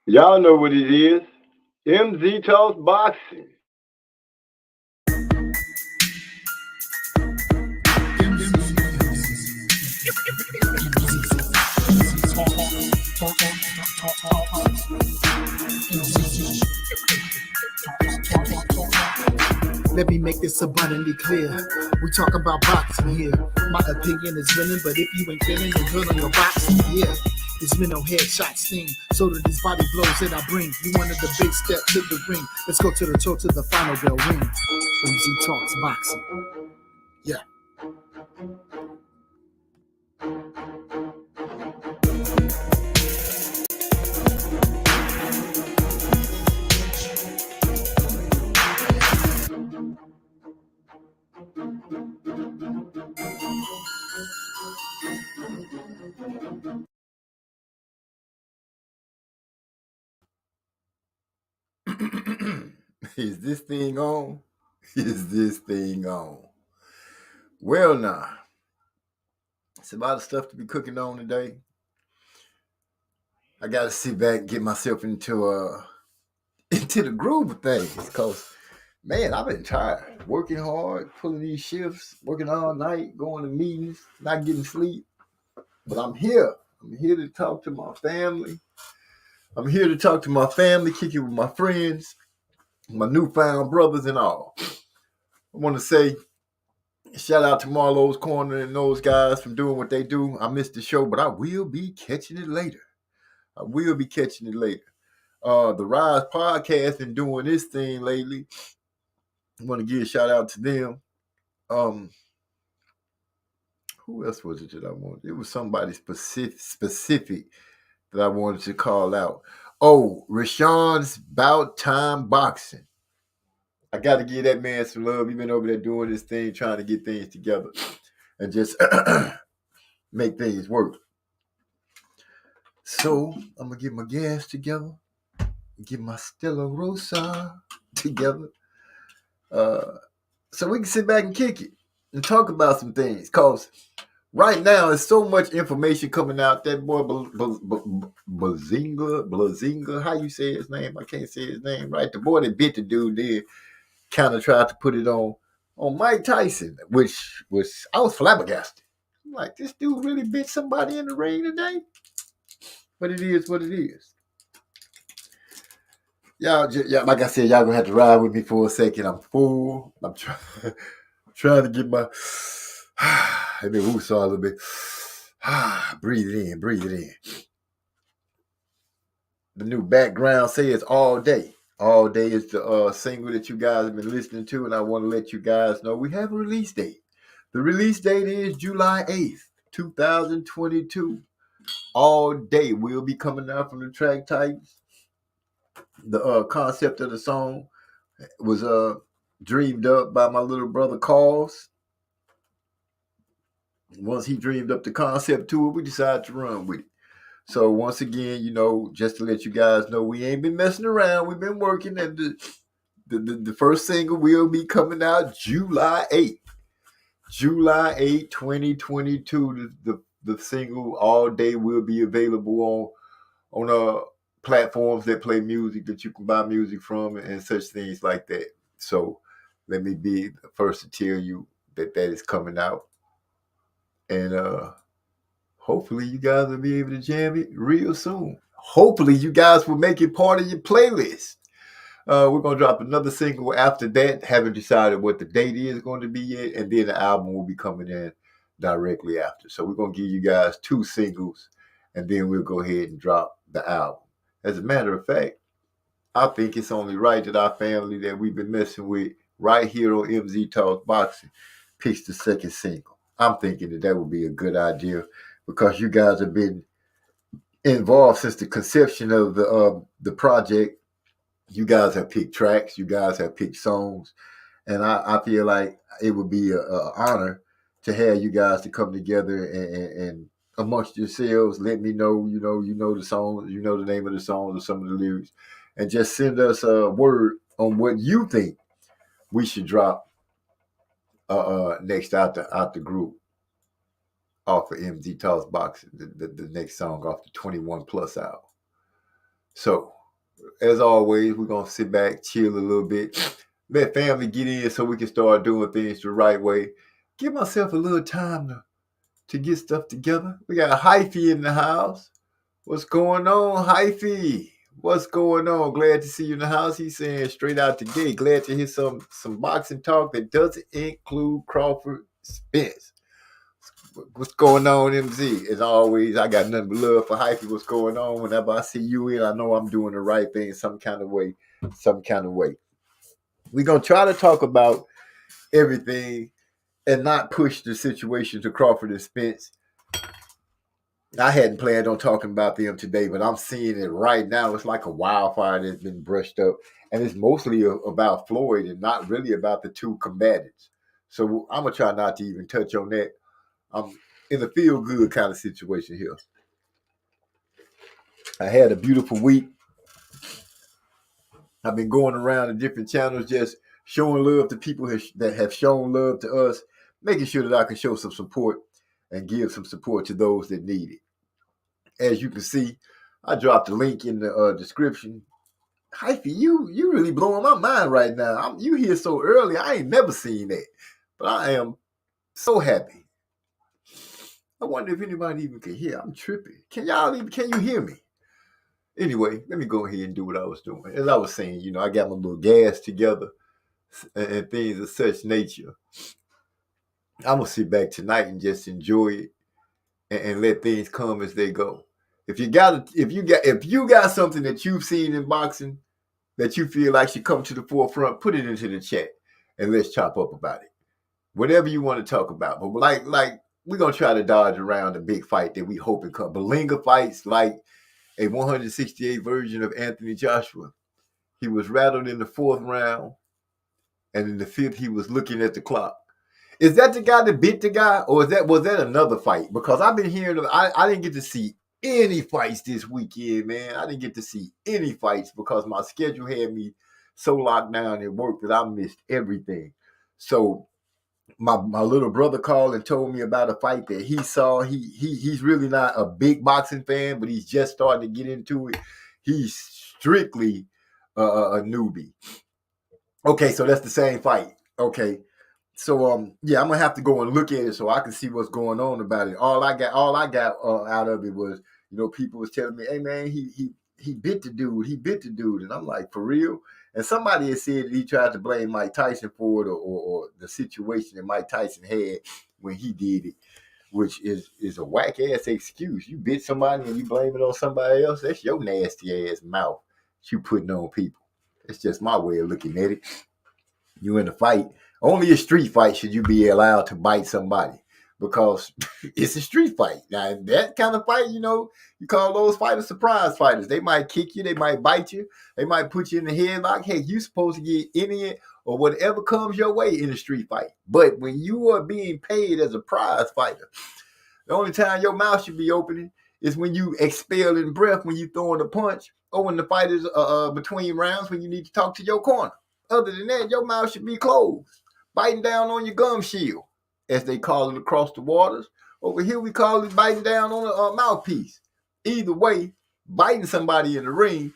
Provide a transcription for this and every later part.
Y'all know what it is. MZ Talks Boxing. Let me make this abundantly clear. We talk about boxing here. My opinion is winning, but if you ain't feeling then good on your boxing, yeah. This mental headshot sting. So do these body blows that I bring. You wanted the big step to the ring. Let's go to the toe to the final bell ring. MZ Talks Boxing. Yeah. Is this thing on? Is this thing on? Well, now, it's a lot of stuff to be cooking on today. I got to sit back and get myself into the groove of things because, man, I've been tired. Working hard, pulling these shifts, working all night, going to meetings, not getting sleep. But I'm here. I'm here to talk to my family. I'm here to talk to my family, kick it with my friends, my newfound brothers and all. I want to say shout out to Marlowe's Corner and those guys for doing what they do. I missed the show, but I will be catching it later. The Rise Podcast been doing this thing lately. I want to give a shout out to them. Who else was it that I wanted? It was somebody specific that I wanted to call out. Oh, Rashawn's Bout Time Boxing. I got to give that man some love. He's been over there doing this thing, trying to get things together and just make things work. So I'm gonna get my gas together, get my Stella Rosa together, so we can sit back and kick it and talk about some things. Cause right now there's so much information coming out. That boy Blazinga, how you say his name? I can't say his name right. The boy that bit the dude there kind of tried to put it on Mike Tyson, which was I was flabbergasted. I'm like, this dude really bit somebody in the ring today? But it is what it is. Y'all, like I said, y'all gonna have to ride with me for a second. I'm full. I'm trying to get my let me woo-saw a little bit. Breathe it in, breathe it in. The new background says All Day. All Day is the single that you guys have been listening to, and I want to let you guys know we have a release date. The release date is July 8th, 2022. All Day will be coming out from the track types. The concept of the song was dreamed up by my little brother Carls. Once he dreamed up the concept to it, we decided to run with it. So once again, just to let you guys know, we ain't been messing around. We've been working, and the first single will be coming out July 8th. July 8th, 2022. The single All Day will be available on platforms that play music that you can buy music from and such things like that. So let me be the first to tell you that is coming out. And hopefully you guys will be able to jam it real soon. Hopefully you guys will make it part of your playlist. We're going to drop another single after that. Haven't decided what the date is going to be yet. And then the album will be coming in directly after. So we're going to give you guys 2 singles. And then we'll go ahead and drop the album. As a matter of fact, I think it's only right that our family that we've been messing with right here on MZ Talks Boxing picks the second single. I'm thinking that would be a good idea because you guys have been involved since the conception of the project. You guys have picked tracks. You guys have picked songs. And I feel like it would be an honor to have you guys to come together and amongst yourselves, let me know, you know the songs, you know the name of the songs or some of the lyrics, and just send us a word on what you think we should drop next out the group off of MZ Talks Boxing, the next song off the 21 Plus album. So, as always, we're going to sit back, chill a little bit, let family get in so we can start doing things the right way. Give myself a little time to get stuff together. We got Hyphy in the house. What's going on, Hyphy? What's going on? Glad to see you in the house. He's saying straight out the gate. Glad to hear some boxing talk that doesn't include Crawford Spence. What's going on, MZ? As always, I got nothing but love for Hyphy. What's going on? Whenever I see you in, I know I'm doing the right thing some kind of way. We're going to try to talk about everything and not push the situation to Crawford and Spence. I hadn't planned on talking about them today, but I'm seeing it right now. It's like a wildfire that's been brushed up. And it's mostly about Floyd and not really about the two combatants. So I'm going to try not to even touch on that. I'm in a feel-good kind of situation here. I had a beautiful week. I've been going around the different channels just showing love to people that have shown love to us, making sure that I can show some support and give some support to those that need it. As you can see, I dropped a link in the description. Hyphy, you really blowing my mind right now. You here so early. I ain't never seen that. But I am so happy. I wonder if anybody even can hear. I'm tripping. Can you hear me? Anyway, let me go ahead and do what I was doing. As I was saying, I got my little gas together and things of such nature. I'm going to sit back tonight and just enjoy it and let things come as they go. If you got something that you've seen in boxing that you feel like should come to the forefront, put it into the chat and let's chop up about it. Whatever you want to talk about. But like we're gonna try to dodge around the big fight that we hope it comes. Berlanga fights like a 168 version of Anthony Joshua. He was rattled in the 4th round, and in the 5th he was looking at the clock. Is that the guy that bit the guy, or was that another fight? Because I've been hearing, I didn't get to see any fights this weekend, man. I didn't get to see any fights because my schedule had me so locked down at work that I missed everything. So my little brother called and told me about a fight that he saw. He's really not a big boxing fan, but he's just starting to get into it. He's strictly a newbie. Okay, so that's the same fight. Okay. So I'm gonna have to go and look at it so I can see what's going on about it. All I got out of it was, people was telling me, "Hey man, he bit the dude," and I'm like, for real? And somebody had said that he tried to blame Mike Tyson for it or the situation that Mike Tyson had when he did it, which is a whack ass excuse. You bit somebody and you blame it on somebody else. That's your nasty ass mouth that you putting on people. It's just my way of looking at it. You in a fight. Only a street fight should you be allowed to bite somebody because it's a street fight. Now, that kind of fight, you call those fighters surprise fighters. They might kick you. They might bite you. They might put you in the headlock. Hey, you supposed to get any or whatever comes your way in a street fight. But when you are being paid as a prize fighter, the only time your mouth should be opening is when you expelling breath, when you throwing a punch, or when the fight is between rounds when you need to talk to your corner. Other than that, your mouth should be closed. Biting down on your gum shield, as they call it across the waters. Over here, we call it biting down on a mouthpiece. Either way, biting somebody in the ring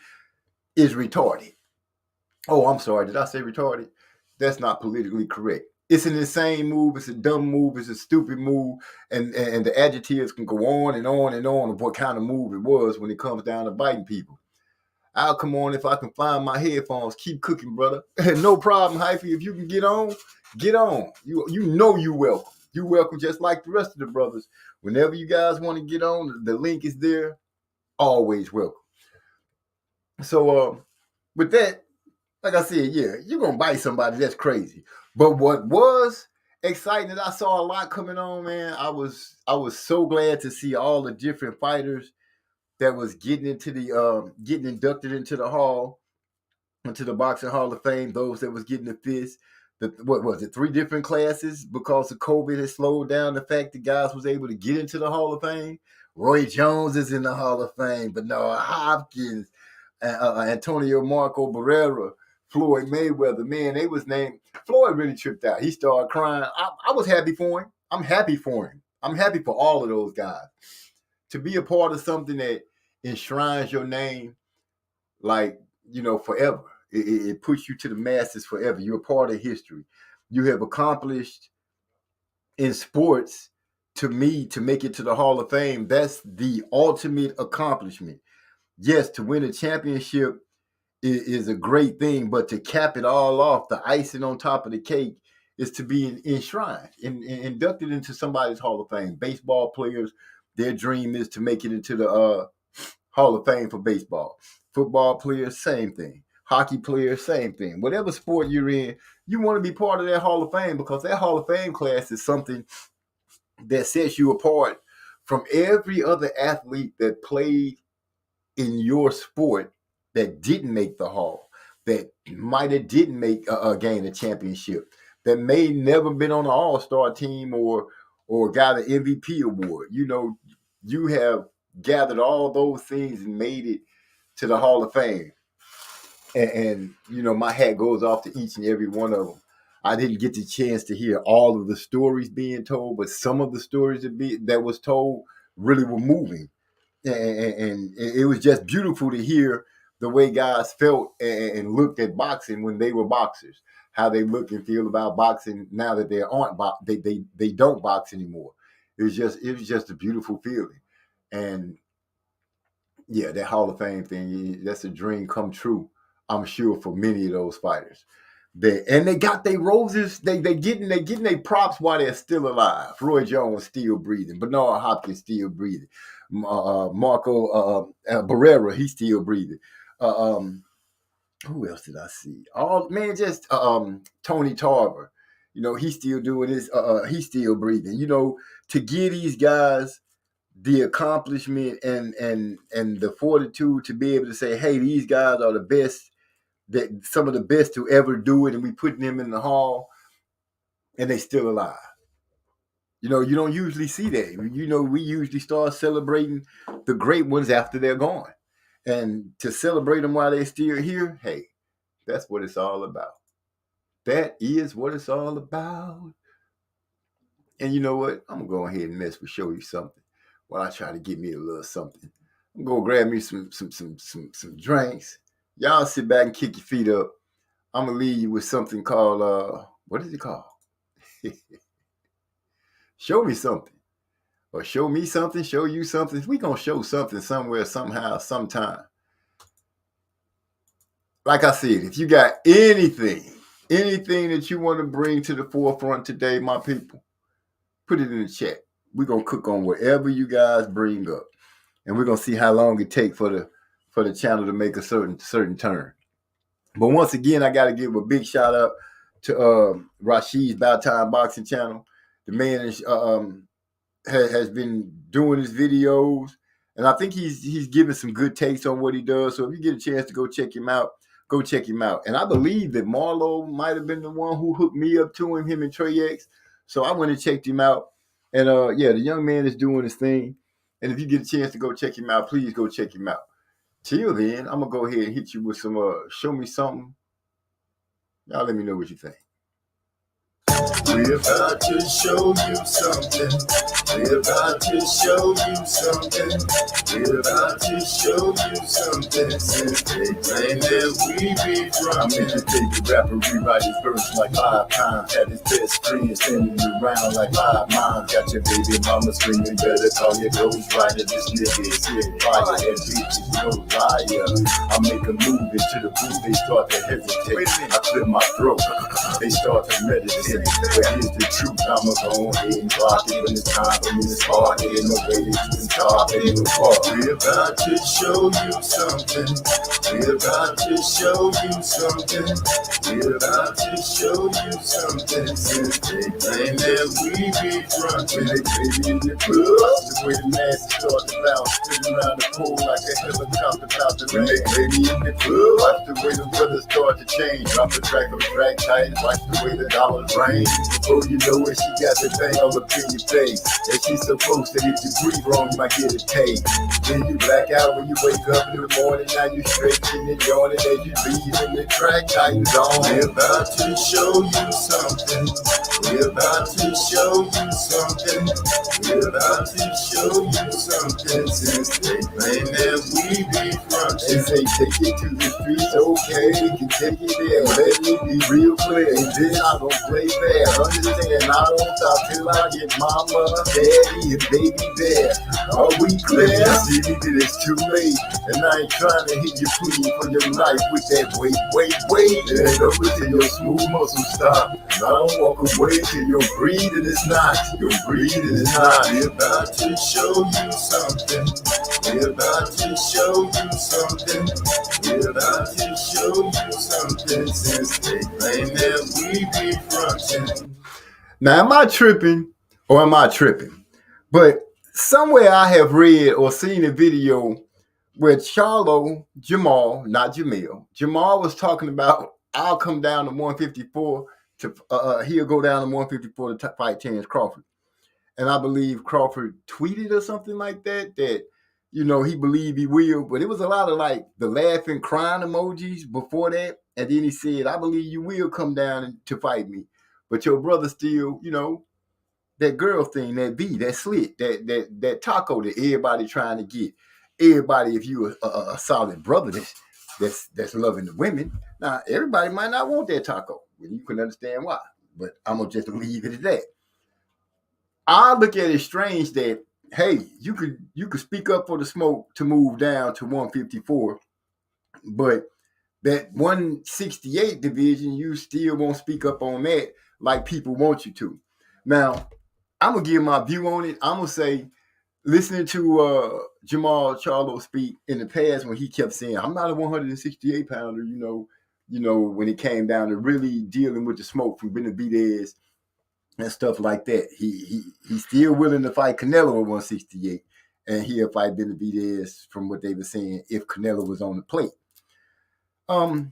is retarded. Oh, I'm sorry. Did I say retarded? That's not politically correct. It's an insane move. It's a dumb move. It's a stupid move. And the adjectives can go on and on and on of what kind of move it was when it comes down to biting people. I'll come on if I can find my headphones. Keep cooking, brother. No problem, Hyphy. If you can get on, get on. You know you welcome. You welcome just like the rest of the brothers. Whenever you guys want to get on, the link is there. Always welcome. So with that, like I said, yeah, you're going to bite somebody. That's crazy. But what was exciting that I saw a lot coming on, man, I was so glad to see all the different fighters that was getting inducted into the Boxing Hall of Fame, those that was getting the fist. What was it, 3 different classes because of COVID has slowed down the fact that guys was able to get into the Hall of Fame. Roy Jones is in the Hall of Fame, Bernard Hopkins, Antonio Marco Barrera, Floyd Mayweather, man, they was named. Floyd really tripped out. He started crying. I was happy for him. I'm happy for him. I'm happy for all of those guys. To be a part of something that enshrines your name like, forever. It puts you to the masses forever. You're a part of history. You have accomplished in sports, to me, to make it to the Hall of Fame. That's the ultimate accomplishment. Yes, to win a championship is a great thing, but to cap it all off, the icing on top of the cake is to be enshrined and inducted into somebody's Hall of Fame. Baseball players, their dream is to make it into the Hall of Fame for baseball. Football players, same thing. Hockey players, same thing. Whatever sport you're in, you want to be part of that Hall of Fame, because that Hall of Fame class is something that sets you apart from every other athlete that played in your sport that didn't make the Hall, that might have didn't make gain a championship, that may never been on an All-Star team or got an MVP award. You have gathered all those things and made it to the Hall of Fame. And my hat goes off to each and every one of them. I didn't get the chance to hear all of the stories being told, but some of the stories that was told really were moving. And it was just beautiful to hear the way guys felt and looked at boxing when they were boxers, how they look and feel about boxing now that they aren't they don't box anymore. It was just a beautiful feeling. And yeah, that Hall of Fame thing, that's a dream come true, I'm sure, for many of those fighters. They got their roses, they getting their props while they're still alive. Roy Jones still breathing, Bernard Hopkins still breathing, Marco Barrera, he's still breathing. Who else did I see? Tony Tarver, he's still doing this. He's still breathing. To give these guys the accomplishment and the fortitude to be able to say, hey, these guys are the best, that some of the best to ever do it, and we putting them in the hall, and they still alive. You don't usually see that. We usually start celebrating the great ones after they're gone. And to celebrate them while they're still here, hey, that's what it's all about. That is what it's all about. And you know what? I'm going to go ahead and show you something while I try to get me a little something. I'm going to grab me some drinks. Y'all sit back and kick your feet up. I'm going to leave you with something called, what is it called? Show me something. Or show me something, show you something. We're going to show something somewhere, somehow, sometime. Like I said, if you got anything that you want to bring to the forefront today, my people, put it in the chat. We're going to cook on whatever you guys bring up. And we're going to see how long it takes for the channel to make a certain turn. But once again, I got to give a big shout out to Rashid's About Time Boxing channel. The man is has been doing his videos, and I think he's giving some good takes on what he does. So if you get a chance to go check him out, go check him out. And I believe that Marlo might have been the one who hooked me up to him and Trey X. So I went and checked him out. And the young man is doing his thing. And if you get a chance to go check him out, please go check him out. Till then, I'm gonna go ahead and hit you with some show me something. Y'all let me know what you think. We're about to show you something. We're about to show you something. We're about to show you something. Since they claim that we be from. I'm educated rapper, rewrite his verse like 5 times. Had his best friend standing around like 5 moms. Got your baby mama screaming, better call your ghostwriter. This nigga is here, fire and bitches, no liar. I make a move into the booth, they start to hesitate. I clear my throat, they start to meditate. But here's the truth, I'ma go ahead and rock it when it's time for me to start. Ain't no way that you can talk, ain't no fault. We're about to show you something. We're about to show you something. We're about to show you something. Since they claim that we be frontin', they baby in the club. The way the masses start to bounce, spin around the pool like a helicopter about to rain. They baby in the club, watch the way the weather start to change. Drop the track on track tight, watch the way the dollars rain. Before you know it, she got the thing all up in your face. And she's so close that if you breathe wrong, you might get a taste. Then you black out when you wake up in the morning. Now you stretching and yawning as you leave and the track tightens on. We're about to show you something. We're about to show you something. We're about to show you something. Since they claim that we be front and say, take it to the streets, okay, we can take it there. Let me be real clear, and then I don't play fair. Understand, I don't stop till I get mama, daddy, and baby there. Are we clear? See me that it's too late, and I ain't trying to hit you clean for your life with that wait. And over till your smooth muscles stop. And I don't walk away till your breathing is not. Your breathing is not. We're about to show you something. We're about to show you something. We're about to show you something. Since they claim that we be frontin'. Now, am I tripping or am I tripping? But somewhere I have read or seen a video where Charlo, Jamal, not Jamil, Jamal was talking about, I'll come down to 154 to, he'll go down to 154 to fight Terrence Crawford. And I believe Crawford tweeted or something like that, you know, he believed he will. But it was a lot of like the laughing, crying emojis before that. And then he said, I believe you will come down to fight me. But your brother still, you know, that girl thing, that V, that slit, that taco that everybody trying to get. Everybody, if you a solid brother that's loving the women, now everybody might not want that taco. Well, you can understand why. But I'm gonna just leave it at that. I look at it strange that, hey, you could speak up for the smoke to move down to 154, but that 168 division, you still won't speak up on that like people want you to. Now, I'm going to give my view on it. I'm going to say, listening to Jamal Charlo speak in the past when he kept saying, I'm not a 168 pounder, you know, when it came down to really dealing with the smoke from Benavidez and stuff like that. He's still willing to fight Canelo at 168, and he'll fight Benavidez from what they were saying if Canelo was on the plate. I'm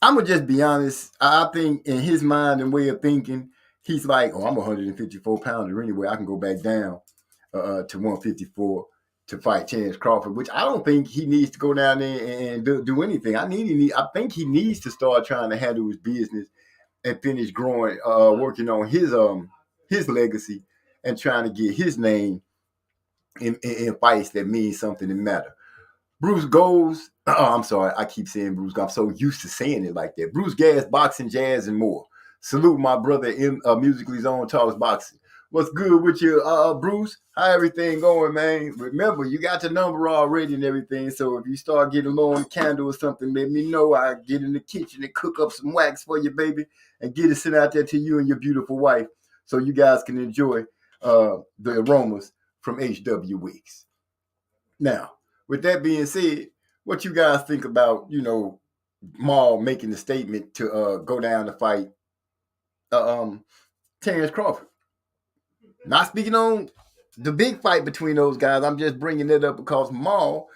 gonna just be honest. I think in his mind and way of thinking, he's like, oh, I'm a 154 pounder anyway. I can go back down to 154 to fight Terrence Crawford, which I don't think he needs to go down there and do anything. I think he needs to start trying to handle his business and finish growing, working on his legacy and trying to get his name in fights that mean something that matter. Bruce Goes, I'm sorry, I keep saying Bruce. I'm so used to saying it like that. Bruce Gas, Boxing, Jazz, and more. Salute my brother in Musically Zone Talks Boxing. What's good with you, Bruce? How everything going, man? Remember, you got the number already and everything, so if you start getting low on the candle or something, let me know. I get in the kitchen and cook up some wax for you, baby, and get it sent out there to you and your beautiful wife so you guys can enjoy the aromas from H.W. Weeks. Now, with that being said, what you guys think about, you know, Maul making the statement to go down to fight Terrence Crawford? Not speaking on the big fight between those guys. I'm just bringing it up because Maul,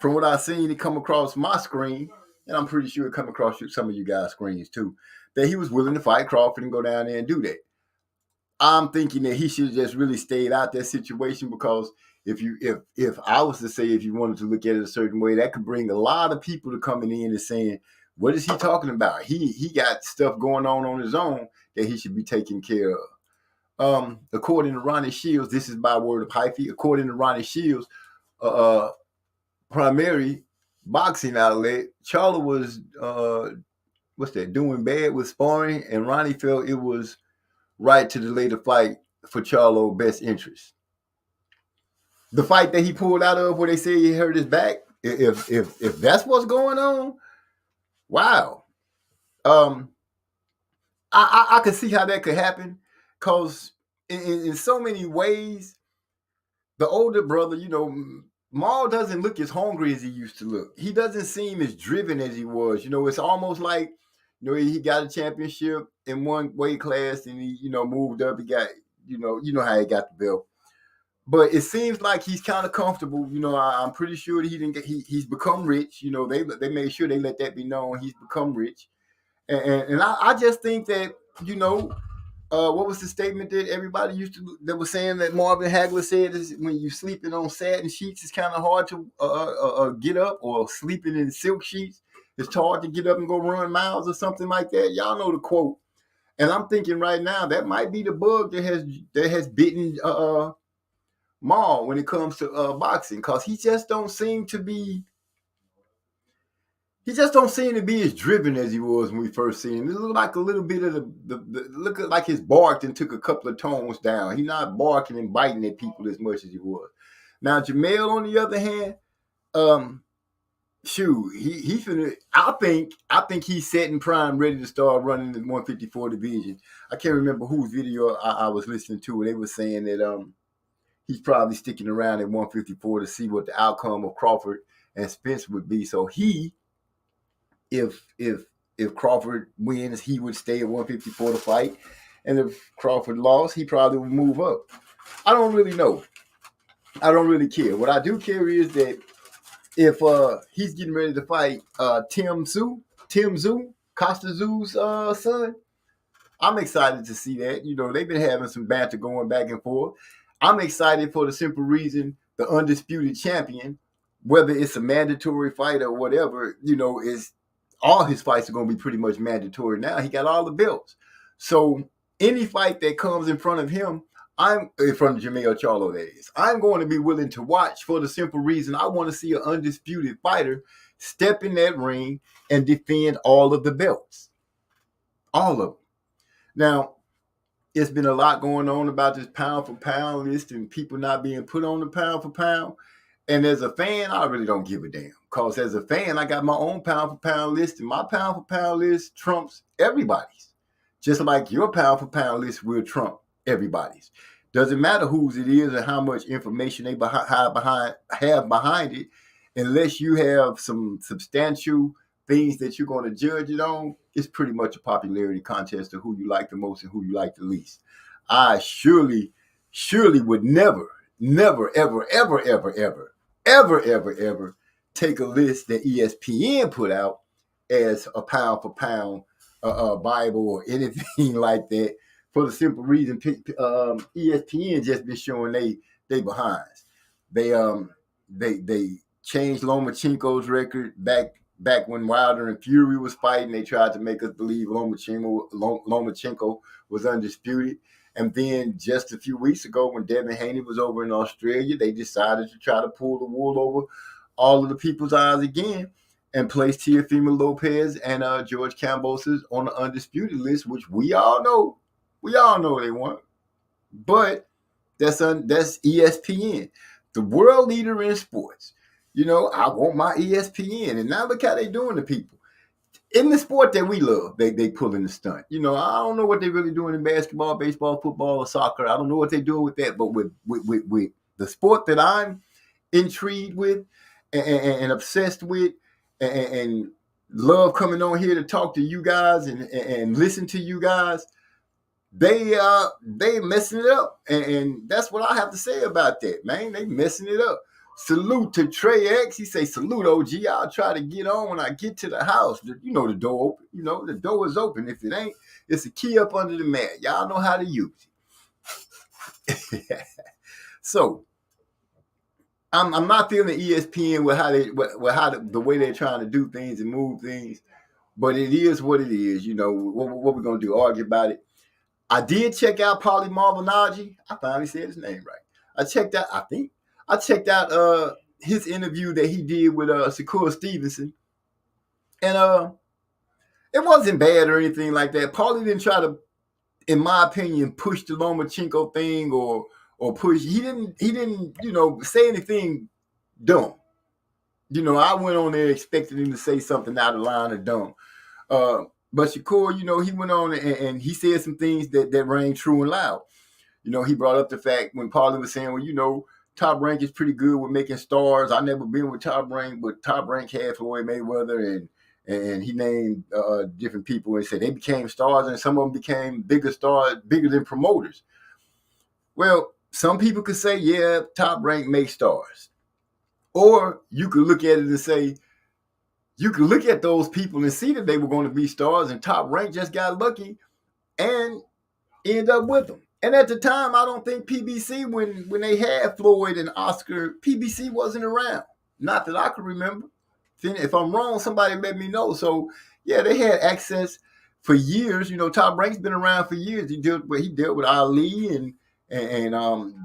from what I've seen, it come across my screen, and I'm pretty sure it come across some of you guys' screens too, that he was willing to fight Crawford and go down there and do that. I'm thinking that he should have just really stayed out that situation because if I was to say, if you wanted to look at it a certain way, that could bring a lot of people to coming in and saying, what is he talking about? He got stuff going on his own that he should be taking care of. According to Ronnie Shields, this is by word of hyphy. According to Ronnie Shields, primary boxing outlet, Charlo was doing bad with sparring, and Ronnie felt it was right to delay the fight for Charlo's best interest. The fight that he pulled out of where they say he hurt his back, if that's what's going on, wow. I can see how that could happen because in so many ways, the older brother, you know, Maul doesn't look as hungry as he used to look. He doesn't seem as driven as he was. You know, it's almost like, you know, he got a championship in one weight class and he, you know, moved up. He got, you know how he got the belt. But it seems like he's kind of comfortable. You know, I'm pretty sure that he's become rich. You know, they made sure they let that be known. He's become rich. And I just think that, you know, what was the statement that everybody that was saying that Marvin Hagler said is when you're sleeping on satin sheets, it's kind of hard to get up, or sleeping in silk sheets, it's hard to get up and go run miles or something like that. Y'all know the quote. And I'm thinking right now that might be the bug that has bitten Maul when it comes to boxing, because he just don't seem to be he just don't seem to be as driven as he was when we first seen him. It looked like a little bit of the look like his barking took a couple of tones down. He's not barking and biting at people as much as he was. Now Jamel, on the other hand, shoot, he finna. I think he's setting prime, ready to start running the 154 division. I can't remember whose video I was listening to. They were saying that he's probably sticking around at 154 to see what the outcome of Crawford and Spence would be. So if Crawford wins, he would stay at 154 to fight, and if Crawford lost, he probably would move up. I don't really know. I don't really care. What I do care is that if he's getting ready to fight Tim Tszyu, Costa Tszyu's son, I'm excited to see that. You know, they've been having some banter going back and forth. I'm excited for the simple reason the undisputed champion, whether it's a mandatory fight or whatever, you know, is all his fights are going to be pretty much mandatory now. He got all the belts. So any fight that comes in front of him, I'm in front of Jermell Charlo, that is, I'm going to be willing to watch for the simple reason I want to see an undisputed fighter step in that ring and defend all of the belts. All of them. Now, it's been a lot going on about this pound for pound list and people not being put on the pound for pound. And as a fan, I really don't give a damn. Because as a fan, I got my own pound for pound list, and my pound for pound list trumps everybody's. Just like your pound for pound list will trump everybody's. Doesn't matter whose it is and how much information they have behind it, unless you have some substantial things that you're going to judge it on. It's pretty much a popularity contest of who you like the most and who you like the least. I surely would never, ever take a list that ESPN put out as a pound for pound Bible or anything like that, for the simple reason ESPN just been showing they behinds. They changed Lomachenko's record back when Wilder and Fury was fighting. They tried to make us believe Lomachenko was undisputed. And then just a few weeks ago, when Devin Haney was over in Australia, they decided to try to pull the wool over all of the people's eyes again and place Teofimo Lopez and George Kambosos on the undisputed list, which we all know they want. But that's ESPN, the world leader in sports. You know, I want my ESPN. And now look how they doing to people. In the sport that we love, they pulling the stunt. You know, I don't know what they're really doing in basketball, baseball, football, or soccer. I don't know what they're doing with that. But with the sport that I'm intrigued with and obsessed with and love coming on here to talk to you guys and listen to you guys, they messing it up. And that's what I have to say about that, man. They messing it up. Salute to Trey X. He say, salute, OG. I'll try to get on when I get to the house. You know the door open. You know, the door is open. If it ain't, it's a key up under the mat. Y'all know how to use it. So, I'm not feeling ESPN with the way they're trying to do things and move things. But it is what it is. You know, what we're going to do, argue about it. I did check out Paulie Malignaggi. I finally said his name right. I checked out his interview that he did with Shakur Stevenson. And it wasn't bad or anything like that. Paulie didn't try to, in my opinion, push the Lomachenko thing or push. He didn't, you know, say anything dumb. You know, I went on there expecting him to say something out of line or dumb. But Shakur, you know, he went on and he said some things that rang true and loud. You know, he brought up the fact when Paulie was saying, well, you know, Top Rank is pretty good with making stars. I never been with Top Rank, but Top Rank had Floyd Mayweather and he named different people and said they became stars and some of them became bigger stars, bigger than promoters. Well, some people could say, yeah, Top Rank makes stars. Or you could look at it and say, you could look at those people and see that they were going to be stars and Top Rank just got lucky and ended up with them. And at the time, I don't think PBC, when they had Floyd and Oscar, PBC wasn't around. Not that I can remember. If I'm wrong, somebody let me know. So, yeah, they had access for years. You know, Top Rank's been around for years. He dealt with Ali and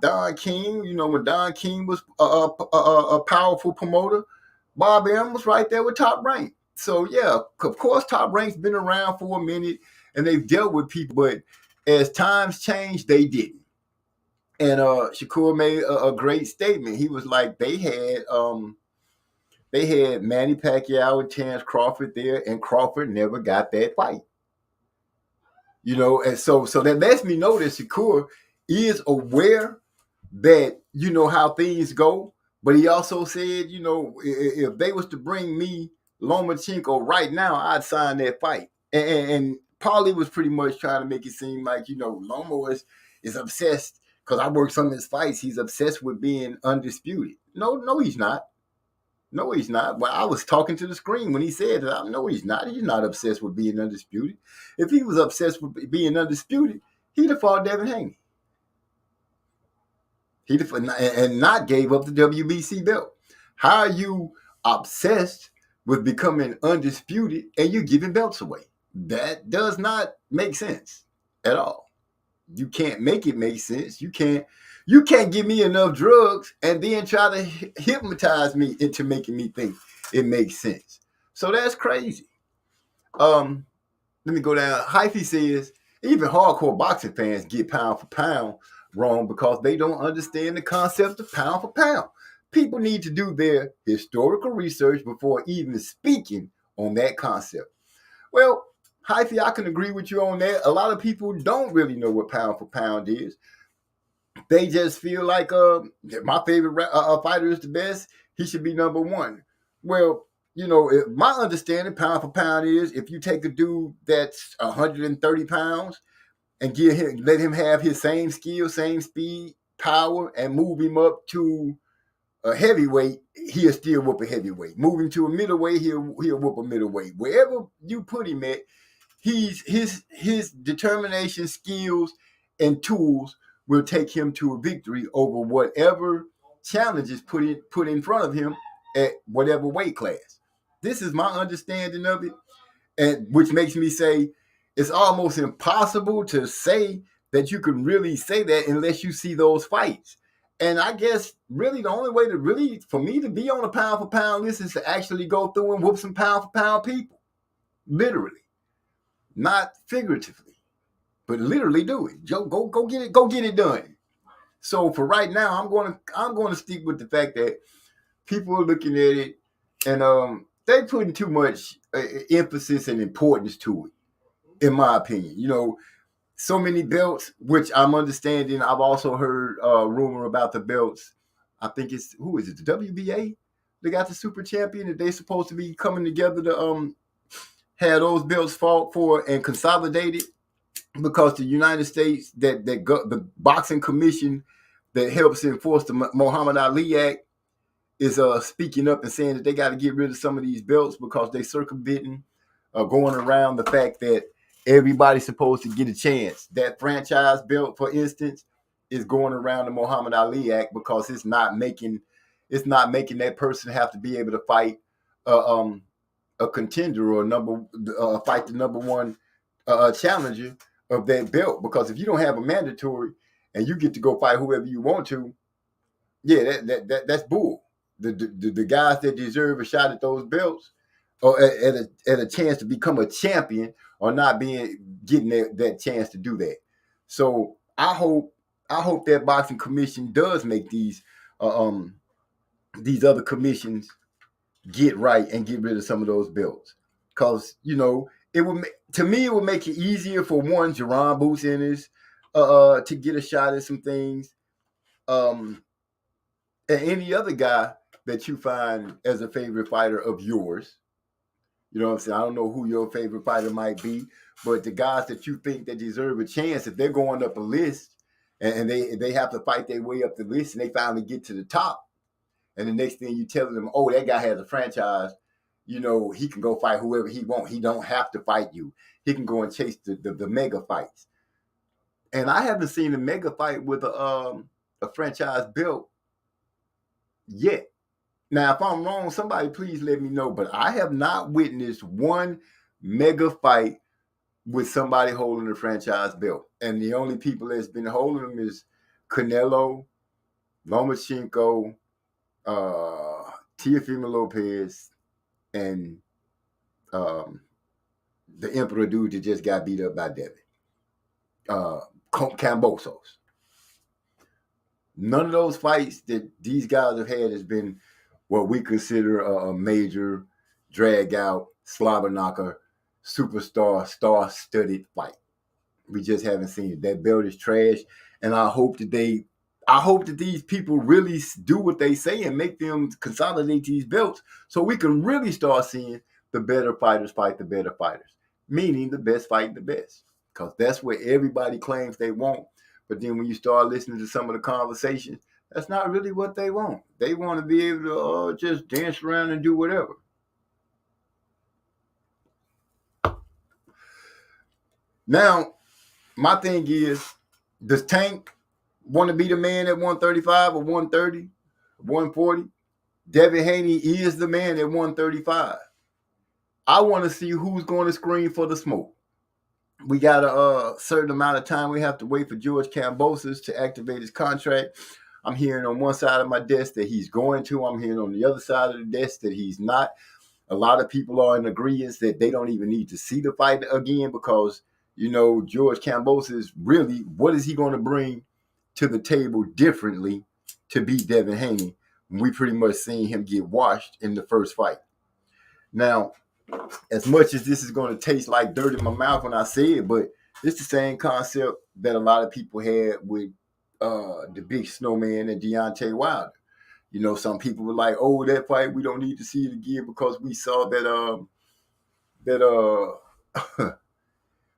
Don King. You know, when Don King was a powerful promoter, Bob M was right there with Top Rank. So yeah, of course, Top Rank's been around for a minute and they've dealt with people, but as times changed, they didn't. And Shakur made a great statement. He was like, they had Manny Pacquiao and Terrence Crawford there, and Crawford never got that fight. You know, and so that lets me know that Shakur is aware that, you know, how things go. But he also said, you know, if they was to bring me Lomachenko right now, I'd sign that fight. And Paulie was pretty much trying to make it seem like, you know, Lomo is obsessed because I worked some of his fights. He's obsessed with being undisputed. No, he's not. No, he's not. Well, I was talking to the screen when he said that. No, he's not. He's not obsessed with being undisputed. If he was obsessed with being undisputed, he'd have fought Devin Haney. He'd have, and not gave up the WBC belt. How are you obsessed with becoming undisputed and you're giving belts away? That does not make sense at all. You can't make it make sense. You can't give me enough drugs and then try to hypnotize me into making me think it makes sense. So that's crazy. Let me go down. Hyphy says, even hardcore boxing fans get pound for pound wrong because they don't understand the concept of pound for pound. People need to do their historical research before even speaking on that concept. Well, Hyphy, I can agree with you on that. A lot of people don't really know what pound for pound is. They just feel like my favorite fighter is the best. He should be number one. Well, you know, my understanding, pound for pound, is if you take a dude that's 130 pounds and let him have his same skill, same speed, power, and move him up to a heavyweight, he'll still whoop a heavyweight. Move him to a middleweight, he'll whoop a middleweight. Wherever you put him at, his determination, skills, and tools will take him to a victory over whatever challenges put in front of him at whatever weight class. This is my understanding of it, and which makes me say it's almost impossible to say that you can really say that unless you see those fights. And I guess really the only way to really, for me to be on a pound for pound list is to actually go through and whoop some pound for pound people. Literally. Not figuratively, but literally do it. Go get it done. So for right now, I'm going to stick with the fact that people are looking at it and they putting too much emphasis and importance to it, in my opinion. You know, so many belts, which I'm understanding. I've also heard rumor about the belts. I think it's, who is it? The WBA? They got the super champion that they're supposed to be coming together to had those belts fought for and consolidated, because the United States, the boxing commission that helps enforce the Muhammad Ali Act is speaking up and saying that they got to get rid of some of these belts because they circumventing, going around the fact that everybody's supposed to get a chance. That franchise belt, for instance, is going around the Muhammad Ali Act because it's not making that person have to be able to fight a contender or fight the number one challenger of that belt. Because if you don't have a mandatory and you get to go fight whoever you want to, yeah, that's bull. The guys that deserve a shot at those belts or at a chance to become a champion are not getting that chance to do that. So I hope that boxing commission does make these other commissions get right and get rid of some of those belts, because you know it would make it easier for one Jaron Boots Ennis to get a shot at some things, and any other guy that you find as a favorite fighter of yours. You know what I'm saying? I don't know who your favorite fighter might be, but the guys that you think that deserve a chance, if they're going up a list and they have to fight their way up the list and they finally get to the top, and the next thing you telling them, oh, that guy has a franchise, you know, he can go fight whoever he wants. He don't have to fight you. He can go and chase the mega fights. And I haven't seen a mega fight with a franchise belt yet. Now, if I'm wrong, somebody please let me know. But I have not witnessed one mega fight with somebody holding a franchise belt. And the only people that's been holding them is Canelo, Lomachenko, Teofimo Lopez, and the Emperor dude that just got beat up by Devin. Kambosos. None of those fights that these guys have had has been what we consider a major drag out, slobber knocker, superstar, star-studded fight. We just haven't seen it. That belt is trash, and I hope that these people really do what they say and make them consolidate these belts so we can really start seeing the better fighters fight the better fighters, meaning the best fight the best, because that's what everybody claims they want. But then when you start listening to some of the conversations, that's not really what they want. They want to be able to just dance around and do whatever. Now, my thing is, does Tank want to be the man at 135 or 130, 140? Devin Haney is the man at 135. I want to see who's going to scream for the smoke. We got a certain amount of time we have to wait for George Kambosos to activate his contract. I'm hearing on one side of my desk that he's going to. I'm hearing on the other side of the desk that he's not. A lot of people are in agreement that they don't even need to see the fight again because, George Kambosos, really, what is he going to bring to the table differently to beat Devin Haney? We pretty much seen him get washed in the first fight. Now, as much as this is going to taste like dirt in my mouth when I say it, but it's the same concept that a lot of people had with the Big Snowman and Deontay Wilder. Some people were like, "Oh, that fight, we don't need to see it again because we saw that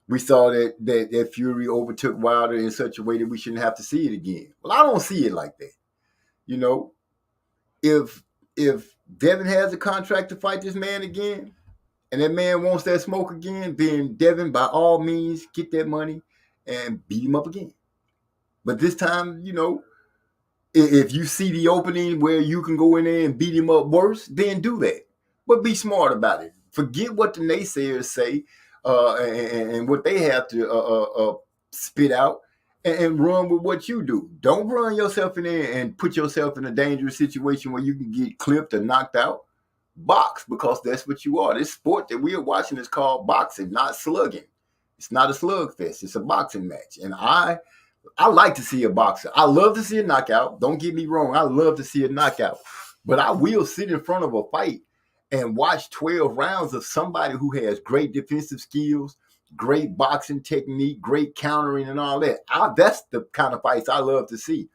we saw that Fury overtook Wilder in such a way that we shouldn't have to see it again." Well, I don't see it like that. If Devin has a contract to fight this man again, and that man wants that smoke again, then Devin, by all means, get that money and beat him up again. But this time, if you see the opening where you can go in there and beat him up worse, then do that. But be smart about it. Forget what the naysayers say and what they have to spit out and run with what you do. Don't run yourself in there and put yourself in a dangerous situation where you can get clipped or knocked out. Box, because that's what you are. This sport that we are watching is called boxing, not slugging. It's not a slugfest. It's a boxing match. And I like to see a boxer. I love to see a knockout. Don't get me wrong. I love to see a knockout. But I will sit in front of a fight and watch 12 rounds of somebody who has great defensive skills, great boxing technique, great countering and all that. That's the kind of fights I love to see.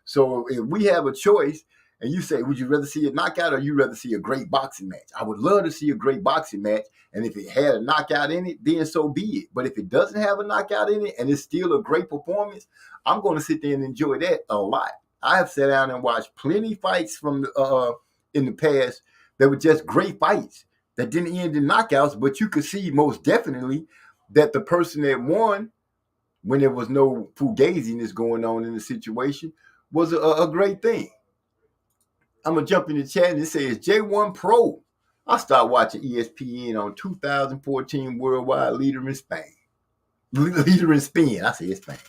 So if we have a choice, and you say, would you rather see a knockout or you rather see a great boxing match? I would love to see a great boxing match. And if it had a knockout in it, then so be it. But if it doesn't have a knockout in it and it's still a great performance, I'm going to sit there and enjoy that a lot. I have sat down and watched plenty fights from in the past that were just great fights that didn't end in knockouts, but you could see most definitely that the person that won, when there was no fugaziness going on in the situation, was a great thing. I'm going to jump in the chat and it says J1 Pro. I started watching ESPN on 2014 Worldwide Leader in Spain. Leader in Spin. I say Spain.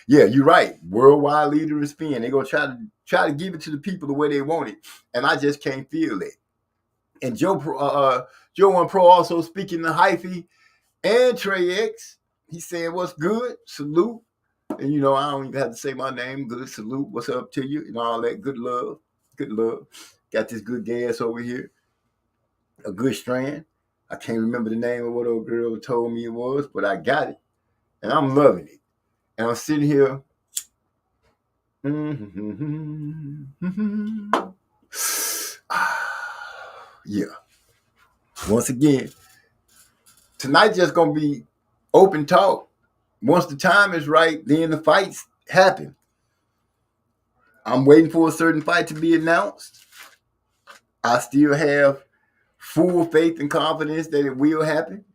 Yeah, you're right. Worldwide Leader in Spin. They're going to try to give it to the people the way they want it. And I just can't feel it. And J1 Pro also speaking to Hyphy and Trey X. He's saying, what's good? Salute. And, I don't even have to say my name. Good salute. What's up to you? And all that. Good love. Good love. Got this good gas over here. A good strand. I can't remember the name of what old girl told me it was, but I got it. And I'm loving it. And I'm sitting here. Yeah. Once again, tonight just going to be open talk. Once the time is right, then the fights happen. I'm waiting for a certain fight to be announced. I still have full faith and confidence that it will happen.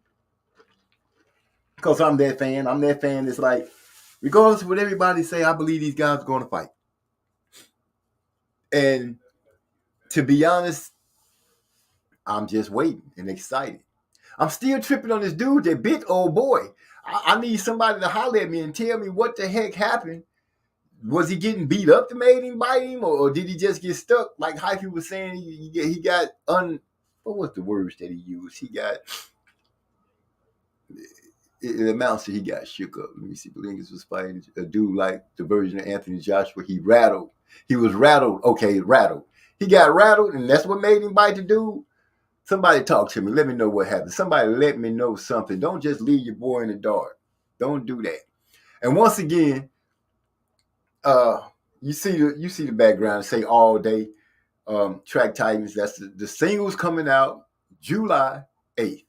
Because I'm that fan. I'm that fan that's like, regardless of what everybody say, I believe these guys are going to fight. And to be honest, I'm just waiting and excited. I'm still tripping on this dude that bit old boy. I need somebody to holler at me and tell me what the heck happened. Was he getting beat up that made him bite him, or did he just get stuck? Like Hyphy was saying, he got what was the words that he used? He got it amounts to he got shook up. Let me see. Blingus was fighting a dude like the version of Anthony Joshua. He rattled. He was rattled. Okay, rattled. He got rattled, and that's what made him bite the dude. Somebody talk to me. Let me know what happened. Somebody let me know something. Don't just leave your boy in the dark. Don't do that. And once again, you see the background. Say all day. Track Titans. That's the singles coming out July 8th.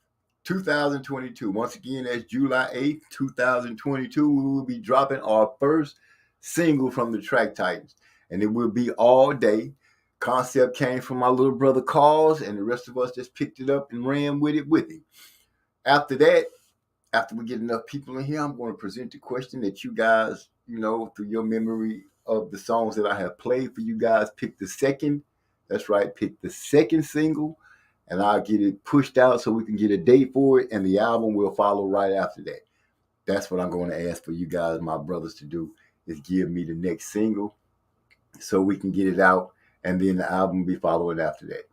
2022. Once again, that's July 8th, 2022. We will be dropping our first single from the Track Titans, and it will be all day. Concept came from my little brother Cause, and the rest of us just picked it up and ran with him. After that, after we get enough people in here, I'm going to present the question that you guys, through your memory of the songs that I have played for you guys, pick the second. That's right, pick the second single. And I'll get it pushed out so we can get a date for it, and the album will follow right after that. That's what I'm going to ask for you guys, my brothers, to do, is give me the next single so we can get it out, and then the album will be following after that.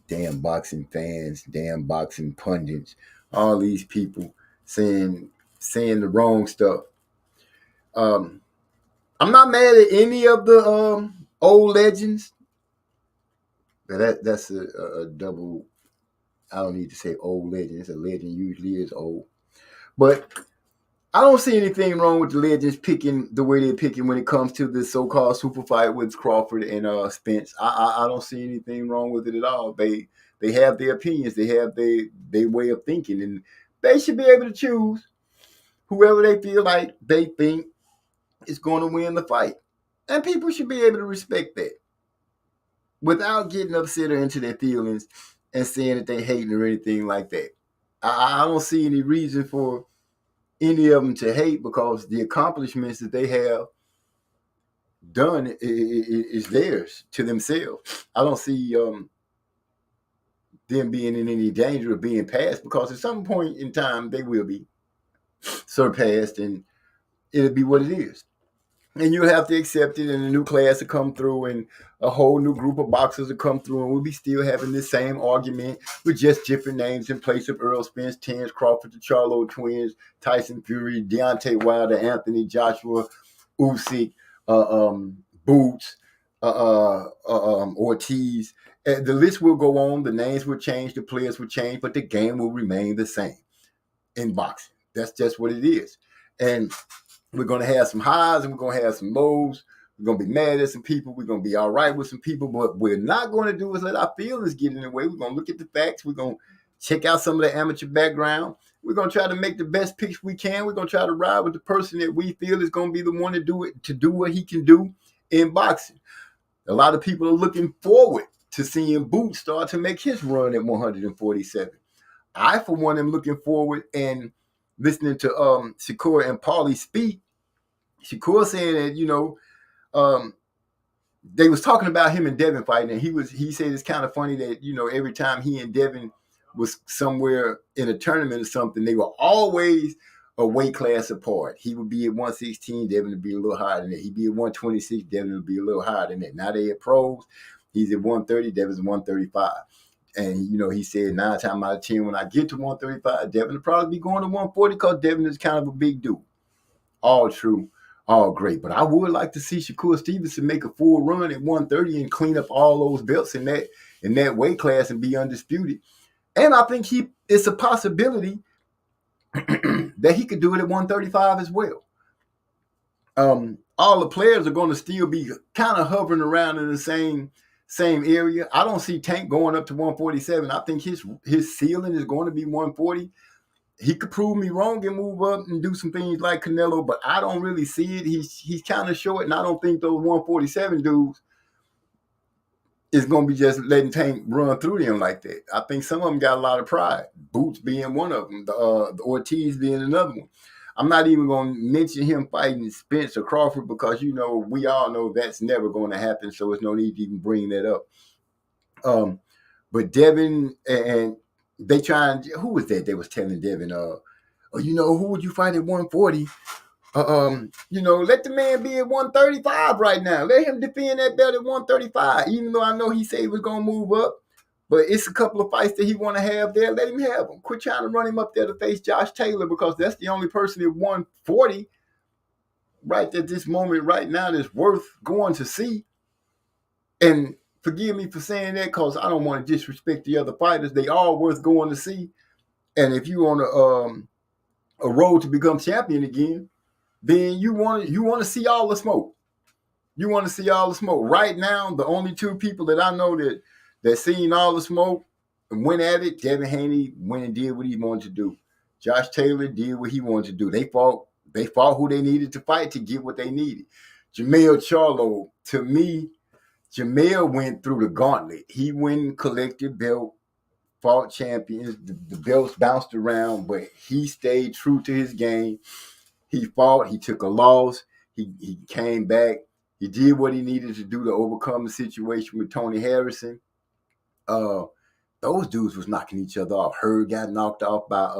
Damn boxing fans, damn boxing pundits, all these people saying the wrong stuff. I'm not mad at any of the old legends. But that's a double. I don't need to say old legend. It's a legend usually is old. But I don't see anything wrong with the legends picking the way they're picking when it comes to the so-called super fight with Crawford and Spence. I don't see anything wrong with it at all. They have their opinions. They have their way of thinking. And they should be able to choose whoever they feel like they think is going to win the fight. And people should be able to respect that without getting upset or into their feelings and saying that they hating or anything like that. I don't see any reason for any of them to hate, because the accomplishments that they have done is theirs to themselves. I don't see them being in any danger of being passed, because at some point in time they will be surpassed, and it'll be what it is. And you'll have to accept it, and a new class will come through, and a whole new group of boxers will come through, and we'll be still having the same argument with just different names in place of Earl Spence, Terrence Crawford, the Charlo twins, Tyson Fury, Deontay Wilder, Anthony Joshua, Usyk, Boots, Ortiz. The list will go on. The names will change. The players will change, but the game will remain the same in boxing. That's just what it is. And we're going to have some highs and we're going to have some lows. We're going to be mad at some people. We're going to be all right with some people. But what we're not going to do is let our feelings get in the way. We're going to look at the facts. We're going to check out some of the amateur background. We're going to try to make the best picks we can. We're going to try to ride with the person that we feel is going to be the one to do what he can do in boxing. A lot of people are looking forward to seeing Boots start to make his run at 147. I, for one, am looking forward and listening to Shakur and Paulie speak. Shakur saying that, they was talking about him and Devin fighting, and he said it's kind of funny that, every time he and Devin was somewhere in a tournament or something, they were always a weight class apart. He would be at 116, Devin would be a little higher than that. He'd be at 126, Devin would be a little higher than that. Now they at pros. He's at 130, Devin's 135. And, he said 9 times out of 10, when I get to 135, Devin will probably be going to 140 because Devin is kind of a big dude. All true, all great. But I would like to see Shakur Stevenson make a full run at 130 and clean up all those belts in that weight class and be undisputed. And I think it's a possibility that he could do it at 135 as well. All the players are going to still be kind of hovering around in the same area. I don't see Tank going up to 147. I think his ceiling is going to be 140. He could prove me wrong and move up and do some things like Canelo, but I don't really see it. He's kind of short, and I don't think those 147 dudes is going to be just letting Tank run through them like that. I think some of them got a lot of pride. Boots being one of them, the Ortiz being another one. I'm not even going to mention him fighting Spence or Crawford because, we all know that's never going to happen, so there's no need to even bring that up. But Devin and they trying, who was that they was telling Devin, who would you fight at 140? Let the man be at 135 right now. Let him defend that belt at 135. Even though I know he said he was gonna move up, but it's a couple of fights that he want to have there. Let him have them. Quit trying to run him up there to face Josh Taylor, because that's the only person at 140 right at this moment right now that's worth going to see. And forgive me for saying that, because I don't want to disrespect the other fighters. They are worth going to see. And if you on a road to become champion again, then you want to see all the smoke. You want to see all the smoke. Right now, the only two people that I know that seen all the smoke and went at it, Devin Haney went and did what he wanted to do. Josh Taylor did what he wanted to do. They fought who they needed to fight to get what they needed. Jermell Charlo, to me, Jermell went through the gauntlet. He went and collected belt, fought champions. The belts bounced around, but he stayed true to his game. He fought. He took a loss. He came back. He did what he needed to do to overcome the situation with Tony Harrison. Those dudes was knocking each other off. Hurd got knocked off by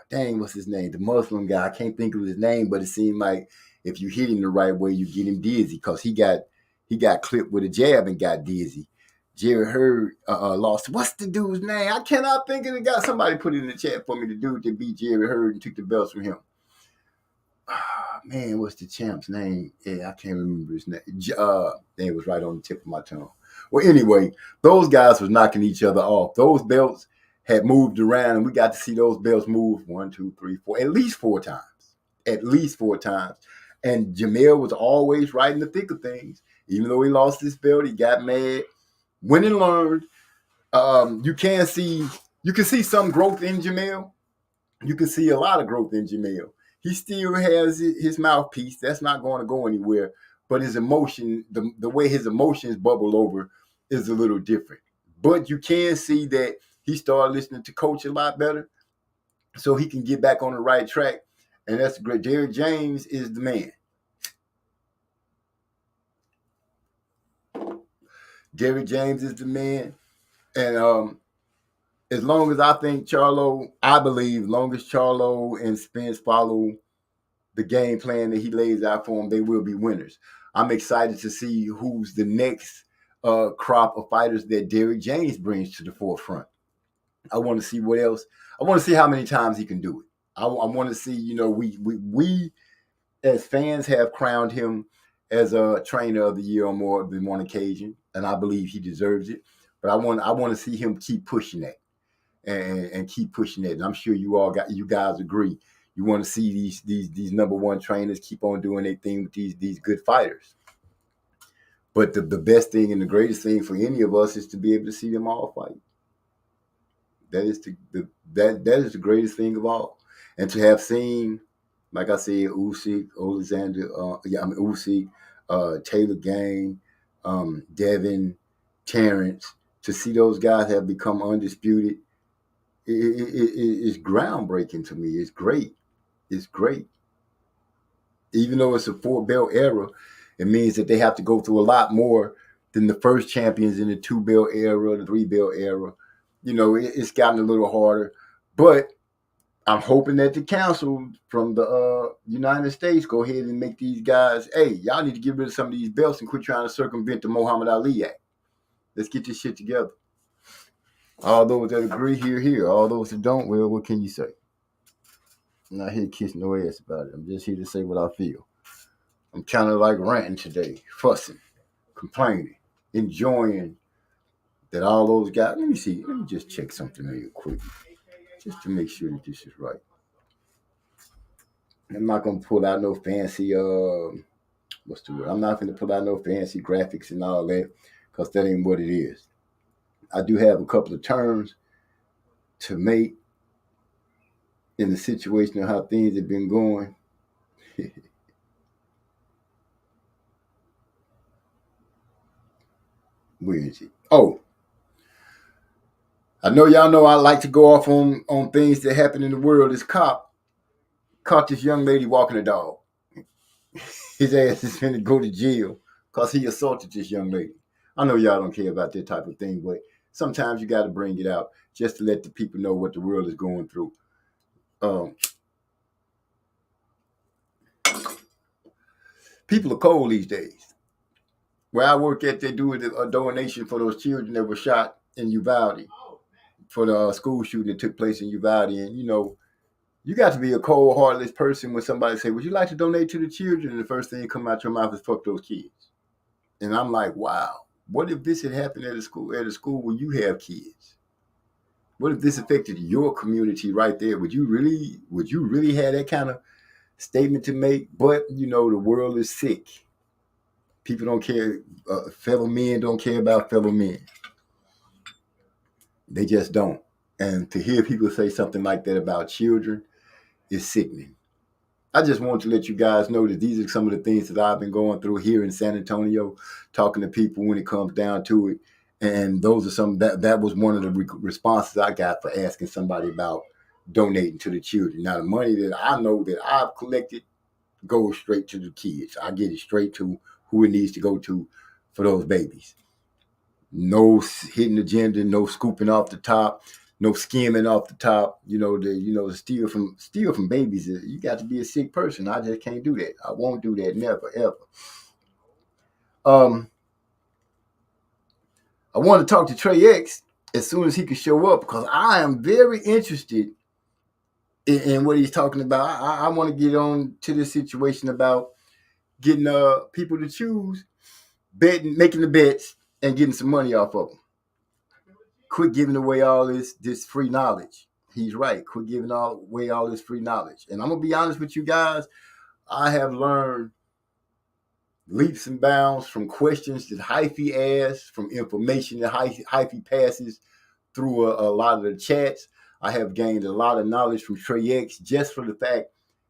what's his name? The Muslim guy. I can't think of his name, but it seemed like if you hit him the right way, you get him dizzy, because he got clipped with a jab and got dizzy. Jerry Hurd lost. What's the dude's name? I cannot think of the guy. Somebody put it in the chat for me. The dude that beat Jerry Hurd and took the belts from him. Man, what's the champ's name? Yeah, I can't remember his name. It was right on the tip of my tongue. Well, anyway, those guys was knocking each other off. Those belts had moved around, and we got to see those belts move 1, 2, 3, 4, at least 4 times. At least 4 times. And Jermell was always right in the thick of things. Even though he lost his belt, he got mad, went and learned. You can see some growth in Jermell. You can see a lot of growth in Jermell. He still has his mouthpiece. That's not going to go anywhere. But his emotion, the way his emotions bubble over is a little different. But you can see that he started listening to Coach a lot better, so he can get back on the right track. And that's great. Derrick James is the man. Derrick James is the man. And as long as I believe, long as Charlo and Spence follow the game plan that he lays out for them, they will be winners. I'm excited to see who's the next crop of fighters that Derrick James brings to the forefront. I want to see what else. I want to see how many times he can do it. I want to see, we as fans have crowned him as a trainer of the year on more than one occasion, and I believe he deserves it. But I want to see him keep pushing that and keep pushing that. And I'm sure you guys agree. You want to see these number one trainers keep on doing their thing with these good fighters. But the best thing and the greatest thing for any of us is to be able to see them all fight. That is the greatest thing of all. And to have seen, like I said, Usyk, Taylor Gang, Devin, Terrence, to see those guys have become undisputed, it's groundbreaking to me. It's great. It's great. Even though it's a 4-belt era, it means that they have to go through a lot more than the first champions in the 2-belt era, the 3-belt era. It's gotten a little harder. But I'm hoping that the council from the United States go ahead and make these guys, hey, y'all need to get rid of some of these belts and quit trying to circumvent the Muhammad Ali Act. Let's get this shit together. All those that agree, here. All those that don't, well, what can you say? I'm not here to kiss no ass about it. I'm just here to say what I feel. I'm kind of like ranting today, fussing, complaining, enjoying that all those guys. Let me just check something real quick, just to make sure that this is right. I'm not gonna pull out no fancy what's the word? I'm not gonna pull out no fancy graphics and all that, because that ain't what it is. I do have a couple of terms to make in the situation of how things have been going. Where is it? Oh, I know y'all know I like to go off on things that happen in the world. This cop caught this young lady walking a dog. His ass is finna go to jail because he assaulted this young lady. I know y'all don't care about that type of thing, but sometimes you got to bring it out just to let the people know what the world is going through. People are cold these days. Where I work at, they do a donation for those children that were shot in Uvalde for the school shooting that took place in Uvalde. And, you know, you got to be a cold, heartless person when somebody say, would you like to donate to the children? And the first thing that come out your mouth is fuck those kids. And I'm like, wow, what if this had happened at a school where you have kids? What if this affected your community right there? Would you really have that kind of statement to make? But, you know, the world is sick. People don't care. Fellow men don't care about fellow men. They just don't. And to hear people say something like that about children is sickening. I just want to let you guys know that these are some of the things that I've been going through here in San Antonio, talking to people when it comes down to it. And those are some that was one of the responses I got for asking somebody about donating to the children. Now, the money that I know that I've collected goes straight to the kids. I get it straight to who it needs to go to for those babies. No hidden agenda, no scooping off the top, no skimming off the top. You know, the steal from babies. You got to be a sick person. I just can't do that. I won't do that. Never, ever. I want to talk to Trey X as soon as he can show up because I am very interested in what he's talking about. I want to get on to this situation about getting people to choose, betting, making the bets, and getting some money off of them. Quit giving away all this free knowledge. He's right. Quit giving away all this free knowledge. And I'm going to be honest with you guys. I have learned leaps and bounds from questions that Hyphy asks, from information that Hyphy passes through a lot of the chats. I have gained a lot of knowledge from Trey X just for the fact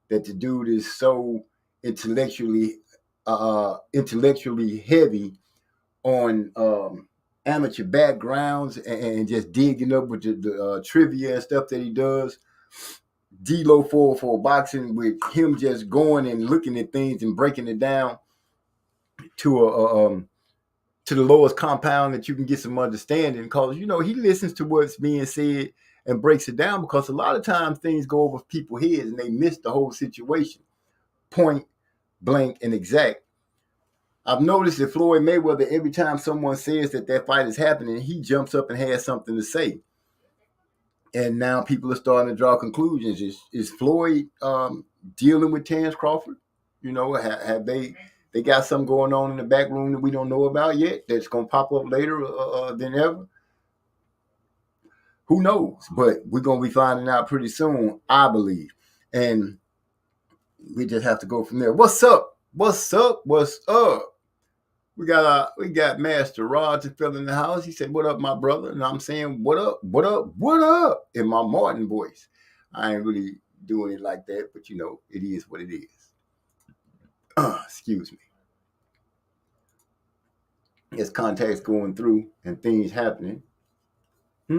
that the dude is so intellectually heavy on amateur backgrounds and just digging up with the trivia and stuff that he does. D-Lo 404 boxing, with him just going and looking at things and breaking it down to the lowest compound that you can get some understanding, because you know he listens to what's being said and breaks it down, because a lot of times things go over people's heads and they miss the whole situation, point blank and exact. I've noticed that Floyd Mayweather, every time someone says that fight is happening, he jumps up and has something to say. And now people are starting to draw conclusions. Is Floyd dealing with Terrence Crawford? You know, have they got something going on in the back room that we don't know about yet that's going to pop up later than ever? Who knows? But we're going to be finding out pretty soon, I believe. And we just have to go from there. What's up? What's up? What's up? We got Master Roger Phil in the house. He said, "What up, my brother?" And I'm saying, "What up? What up? What up?" in my Martin voice. I ain't really doing it like that, but you know, it is what it is. Excuse me. There's contacts going through and things happening. I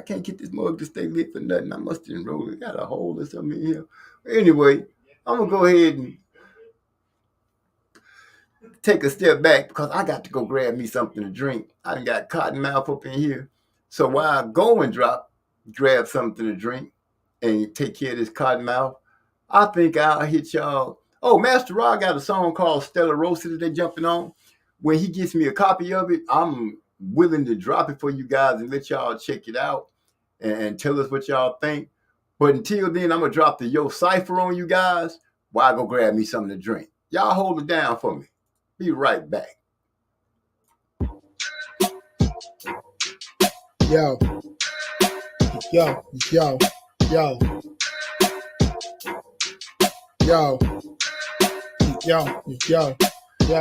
can't get this mug to stay lit for nothing. I must enroll it. Got a hole or something in here. Anyway, I'm going to go ahead and take a step back because I got to go grab me something to drink. I done got cotton mouth up in here. So while I go and grab something to drink and take care of this cotton mouth, I think I'll hit y'all. Oh, Master Rod got a song called Stella Rosa that they jumping on. When he gets me a copy of it, I'm willing to drop it for you guys and let y'all check it out and tell us what y'all think. But until then, I'm going to drop the Yo Cypher on you guys while I go grab me something to drink. Y'all hold it down for me. Be right back. Yo. Yo. Yo. Yo. Yo. Yo. Yo.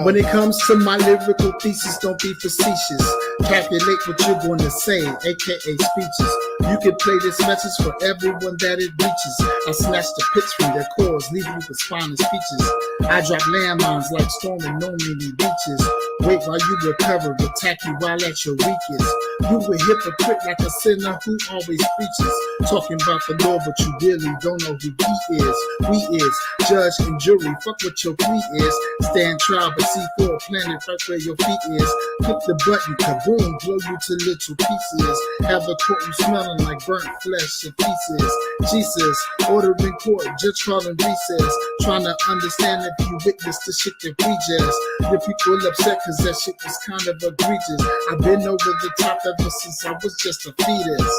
When it comes to my lyrical thesis, don't be facetious. Calculate what you're going to say, aka speeches. You can play this message for everyone that it reaches. I snatch the pits from their cores, leave you with spineless speeches. I drop landmines like storming no mini beaches. Wait while you recover, attack you while at your weakest. You a hypocrite like a sinner who always preaches. Talking about the Lord, but you really don't know who he is. We is judge and jury, fuck what your plea is. Stand trial, but C4 planet right where your feet is. Click the button, kaboom, blow you to little pieces. Have the courtroom smelling smelling like burnt flesh and pieces. Jesus, ordering court, just crawling recess. Trying to understand if you witness the shit that we just. The people upset cause that shit was kind of egregious. I've been over the top ever since I was just a fetus.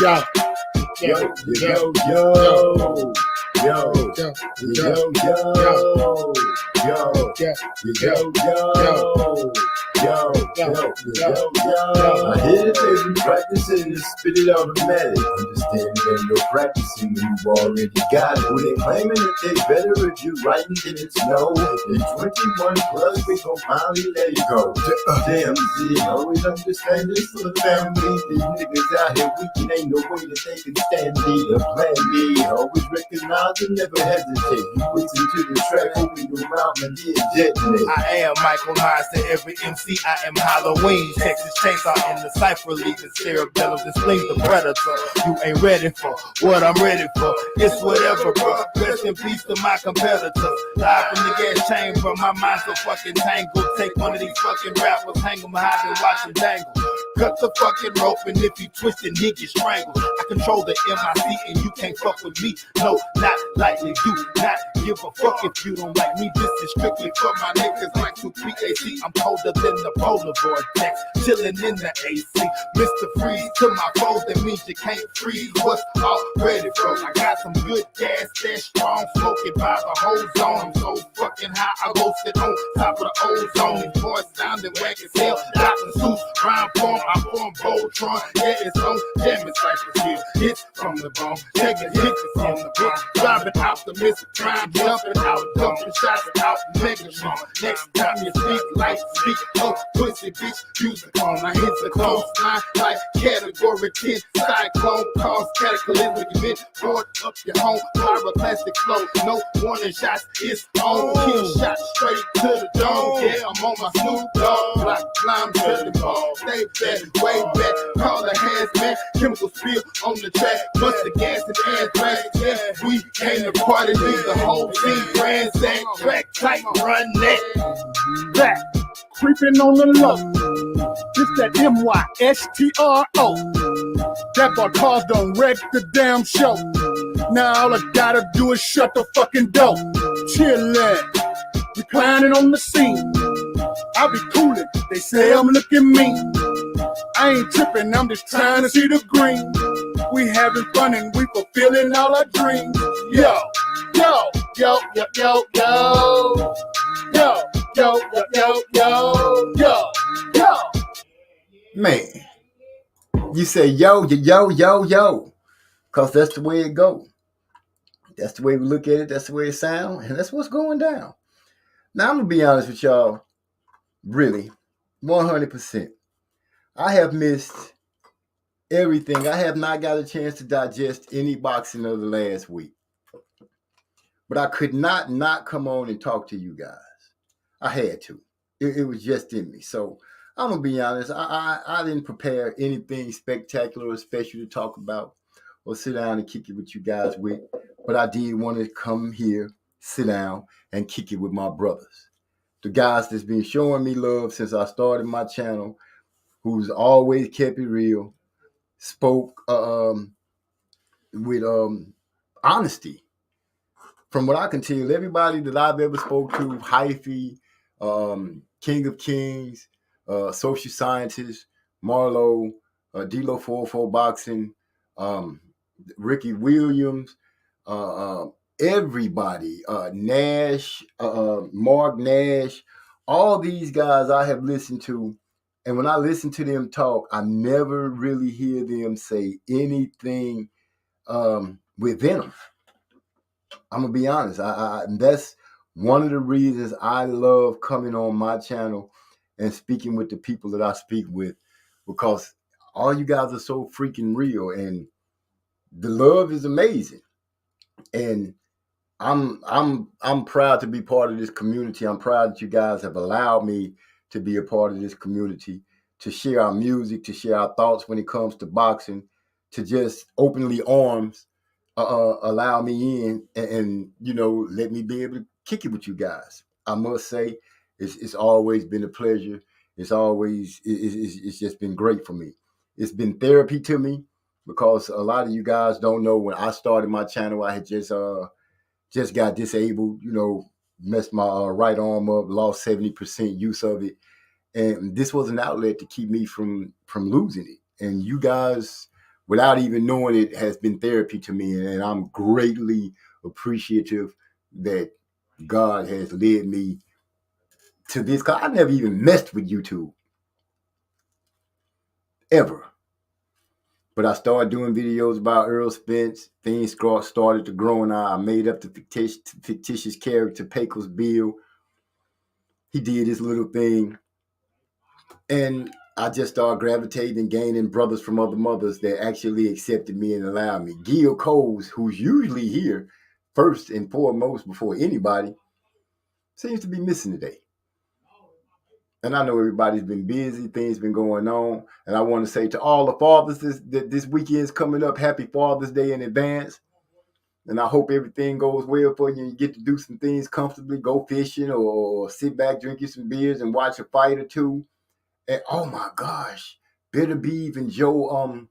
Yo, Yo, yo, yo, yo, yo, I hear the baby practicing to spit it automatic. Understand that no practicing when you already got it. Who they claiming that they better if you writing than it's no. At 21 plus, we gon' finally let it go. Damn, Z, always understand this for the family. These niggas out here weak, ain't no way that they can stand me. The plan B, always recognize and never hesitate. You listen to the track, hoping the round and the detonate. I am Michael Myers to every MC. I am Halloween. Texas Chainsaw in the cypher leaving cerebellum to sling the predator. You ain't ready for what I'm ready for. It's whatever, bro. Rest in peace to my competitors. Live from the gas chamber, my mind so fucking tangled. Take one of these fucking rappers, hang them high and watch them dangle. Cut the fucking rope, and if you twist it, he get strangled. I control the MIC, and you can't fuck with me. No, not lightly. Do not give a fuck if you don't like me. This is strictly for my niggas like 2-3-AC. I'm colder than the polar vortex, chilling in the AC. Mr. Freeze to my foes, that means you can't freeze what's already froze. I got some good gas, that strong, smoking by the whole zone. I'm so fucking high, I roasted on top of the ozone. These boys sounding whack as hell. Got some suits, rhyme form, I form Voltron. Yeah, it's on jamming cyphers here. Hits from the bone, taking hits from the bone. Driving optimistic, crime jumping out, dumping shots out, Megatron. Next time you speak, like speak, oh, pussy bitch, use the cone. I hit the close line like category 10. Cyclone cause cataclysmic event. Board up your home, pyroclastic flow. No warning shots, it's on. Kill shot straight to the dome. Yeah, I'm on my Snoop Dogg. Block climb to the ball. Stay back, way back. Call the hazmat. Chemical spill on the track. Bust the gas and anthrax. Yeah, we came to party. Leave the whole scene ransack. Track tight, run that. Back, creeping on the low. This that MYSTRO. That boy cars done wreck the damn show. Now all I gotta do is shut the fucking door. Chillin', reclining on the scene. I be coolin', they say I'm looking mean. I ain't trippin', I'm just trying to see the green. We having fun and we fulfilling all our dreams. Yo, yo, yo, yo, yo, yo. Yo, yo, yo, yo, yo, yo, yo. Man, you say yo, yo, yo, yo, because that's the way it go. That's the way we look at it. That's the way it sounds. And that's what's going down. Now, I'm going to be honest with y'all. Really, 100%. I have missed everything. I have not got a chance to digest any boxing of the last week. But I could not come on and talk to you guys. I had to. It was just in me. So I'm going to be honest. I didn't prepare anything spectacular or special to talk about or sit down and kick it with you guys with. But I did want to come here, sit down, and kick it with my brothers. The guys that's been showing me love since I started my channel, who's always kept it real, spoke with honesty. From what I can tell, everybody that I've ever spoke to, Hyphy, King of Kings, Social Scientist, Marlo, D-Lo 44 Boxing, Ricky Williams, everybody, Nash, Mark Nash, all these guys I have listened to. And when I listen to them talk, I never really hear them say anything with venom. I'm going to be honest. That's one of the reasons I love coming on my channel and speaking with the people that I speak with, because all you guys are so freaking real and the love is amazing. And I'm proud to be part of this community. I'm proud that you guys have allowed me to be a part of this community, to share our music, to share our thoughts when it comes to boxing, to just openly arms allow me in and you know, let me be able to kick it with you guys. I must say, it's always been a pleasure. It's just been great for me. It's been therapy to me. because a lot of you guys don't know when I started my channel, I had just got disabled, messed my right arm up, lost 70% use of it. And this was an outlet to keep me from losing it. And you guys, without even knowing it, has been therapy to me. And I'm greatly appreciative that God has led me to this. Cause I never even messed with YouTube. Ever. But I started doing videos about Earl Spence. Things started to grow, and I made up the fictitious character, Pecos Bill. He did his little thing. And I just started gravitating and gaining brothers from other mothers that actually accepted me and allowed me. Gil Coles, who's usually here first and foremost before anybody, seems to be missing today. And I know everybody's been busy, things been going on. And I want to say to all the fathers this weekend's coming up, happy Father's Day in advance. And I hope everything goes well for you and you get to do some things comfortably, go fishing or sit back, drinking some beers and watch a fight or two. And oh my gosh, Bitter Beef and Joe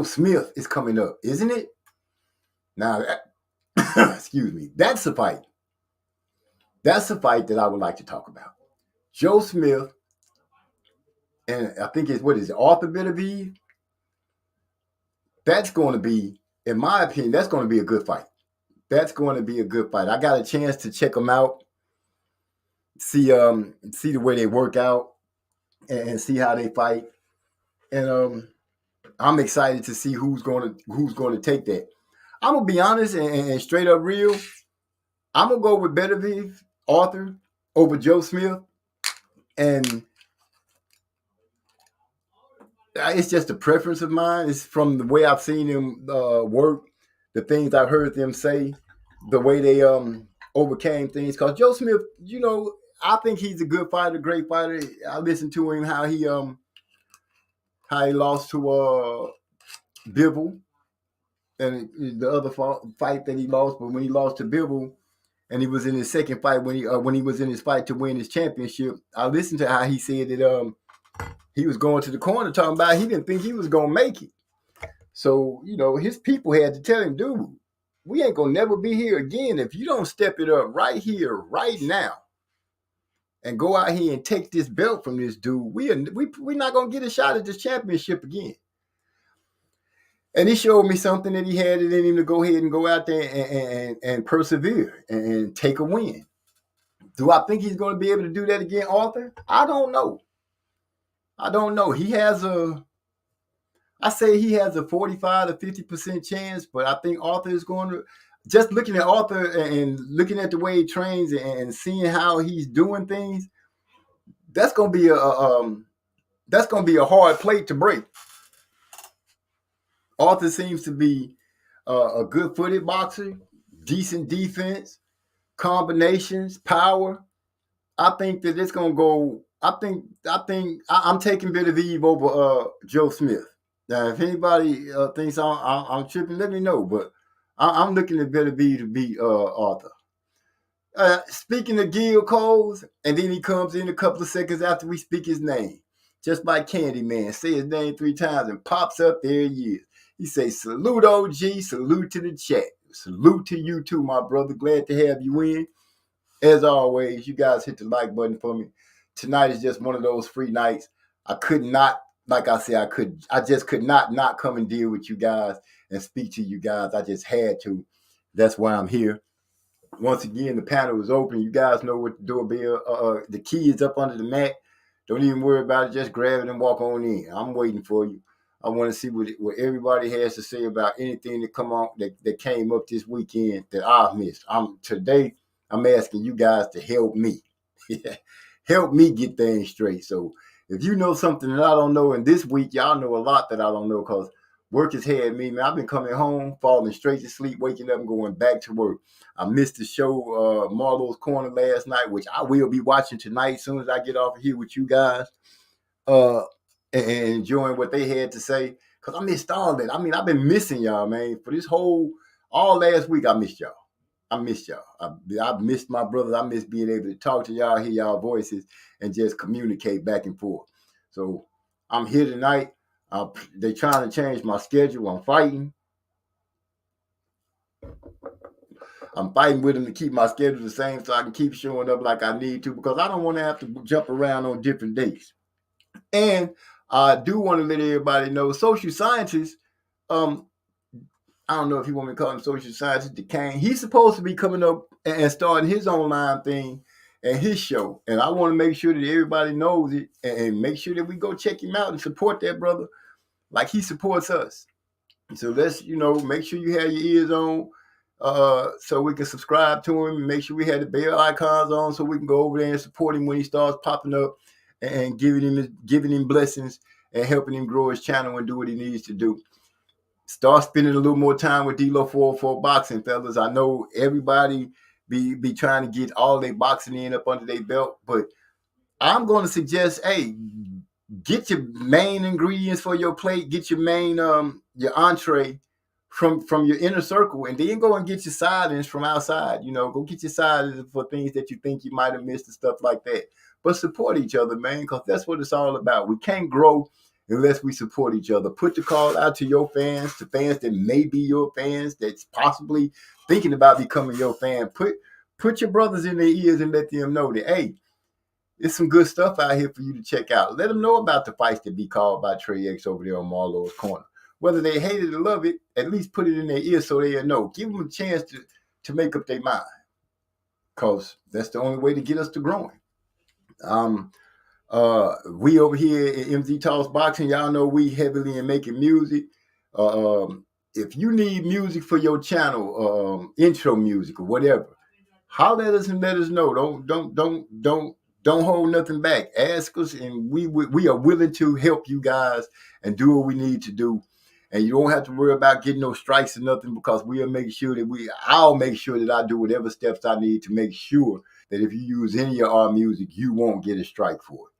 Smith is coming up, isn't it? Now, excuse me, that's a fight. That's a fight that I would like to talk about. Joe Smith, and I think it's, Arthur Bitter Beef? That's going to be, in my opinion, that's going to be a good fight. That's going to be a good fight. I got a chance to check them out, see the way they work out, and see how they fight. And I'm excited to see who's going to take that. I'm gonna be honest and straight up real. I'm gonna go with Bitter Beef, Arthur, over Joe Smith, and it's just a preference of mine. It's from the way I've seen them work, the things I've heard them say, the way they overcame things. Because Joe Smith, I think he's a good fighter, great fighter. I listened to him how he lost to Bivol, and the other fight that he lost. But when he lost to Bivol, and he was in his second fight when he was in his fight to win his championship, I listened to how he said that he was going to the corner talking about he didn't think he was gonna make it. So his people had to tell him, dude, we ain't gonna never be here again if you don't step it up right here, right now, and go out here and take this belt from this dude. We're not gonna get a shot at this championship again. And he showed me something that he had it in him to go ahead and go out there and persevere and take a win. Do I think he's going to be able to do that again, Arthur? I don't know. I say he has a 45 to 50% chance, but I think Arthur is going to, just looking at Arthur and looking at the way he trains and seeing how he's doing things, that's going to be a hard plate to break. Arthur seems to be a good-footed boxer, decent defense, combinations, power. I think that it's gonna go. I'm taking Bitter Beef over Joe Smith. Now, if anybody thinks I'm tripping, let me know. But I'm looking at Bitter Beef to beat Arthur. Speaking of Gil Coles, and then he comes in a couple of seconds after we speak his name, just like Candyman. Say his name 3 times and pops up. There he is. He says, salute OG, salute to the chat. Salute to you too, my brother. Glad to have you in. As always, you guys hit the like button for me. Tonight is just one of those free nights. I could not, like I said, I just could not come and deal with you guys and speak to you guys. I just had to. That's why I'm here. Once again, the panel is open. You guys know what the doorbell, the key is up under the mat. Don't even worry about it. Just grab it and walk on in. I'm waiting for you. I want to see what everybody has to say about anything that came up this weekend that I've missed. Today I'm asking you guys to help me. Help me get things straight. So if you know something that I don't know, and this week y'all know a lot that I don't know because work has had me, man. I've been coming home, falling straight to sleep, waking up and going back to work. I missed the show, Marlo's Corner last night, which I will be watching tonight as soon as I get off of here with you guys. And enjoying what they had to say, because I missed all that. I mean, I've been missing y'all, man. For this all last week, I missed y'all. I missed my brothers. I missed being able to talk to y'all, hear y'all voices, and just communicate back and forth. So I'm here tonight. They trying to change my schedule. I'm fighting with them to keep my schedule the same so I can keep showing up like I need to, because I don't want to have to jump around on different days. And I do want to let everybody know, social scientists, I don't know if you want me to call him social scientist DeCane. He's supposed to be coming up and starting his online thing and his show. And I want to make sure that everybody knows it and make sure that we go check him out and support that brother like he supports us. So let's, make sure you have your ears on so we can subscribe to him, and make sure we have the bell icons on so we can go over there and support him when he starts popping up and giving him blessings and helping him grow his channel and do what he needs to do. Start spending a little more time with D-Lo 404 Boxing, fellas. I know everybody be trying to get all their boxing in up under their belt, but I'm going to suggest, hey, get your main ingredients for your plate, get your main your entree from your inner circle, and then go and get your side-ins from outside. Go get your side-ins for things that you think you might have missed and stuff like that. But support each other, man, because that's what it's all about. We can't grow unless we support each other. Put the call out to your fans, to fans that may be your fans, that's possibly thinking about becoming your fan. Put your brothers in their ears and let them know that, hey, there's some good stuff out here for you to check out. Let them know about the fights that be called by Trey X over there on Marlowe's Corner. Whether they hate it or love it, at least put it in their ear so they'll know. Give them a chance to make up their mind, because that's the only way to get us to growing. We over here at MZ Talks Boxing, y'all know we heavily in making music. If you need music for your channel, intro music or whatever, holler at us and let us know. Don't hold nothing back. Ask us, and we are willing to help you guys and do what we need to do. And you don't have to worry about getting no strikes or nothing, because I'll make sure that I do whatever steps I need to make sure that if you use any of our music, you won't get a strike for it.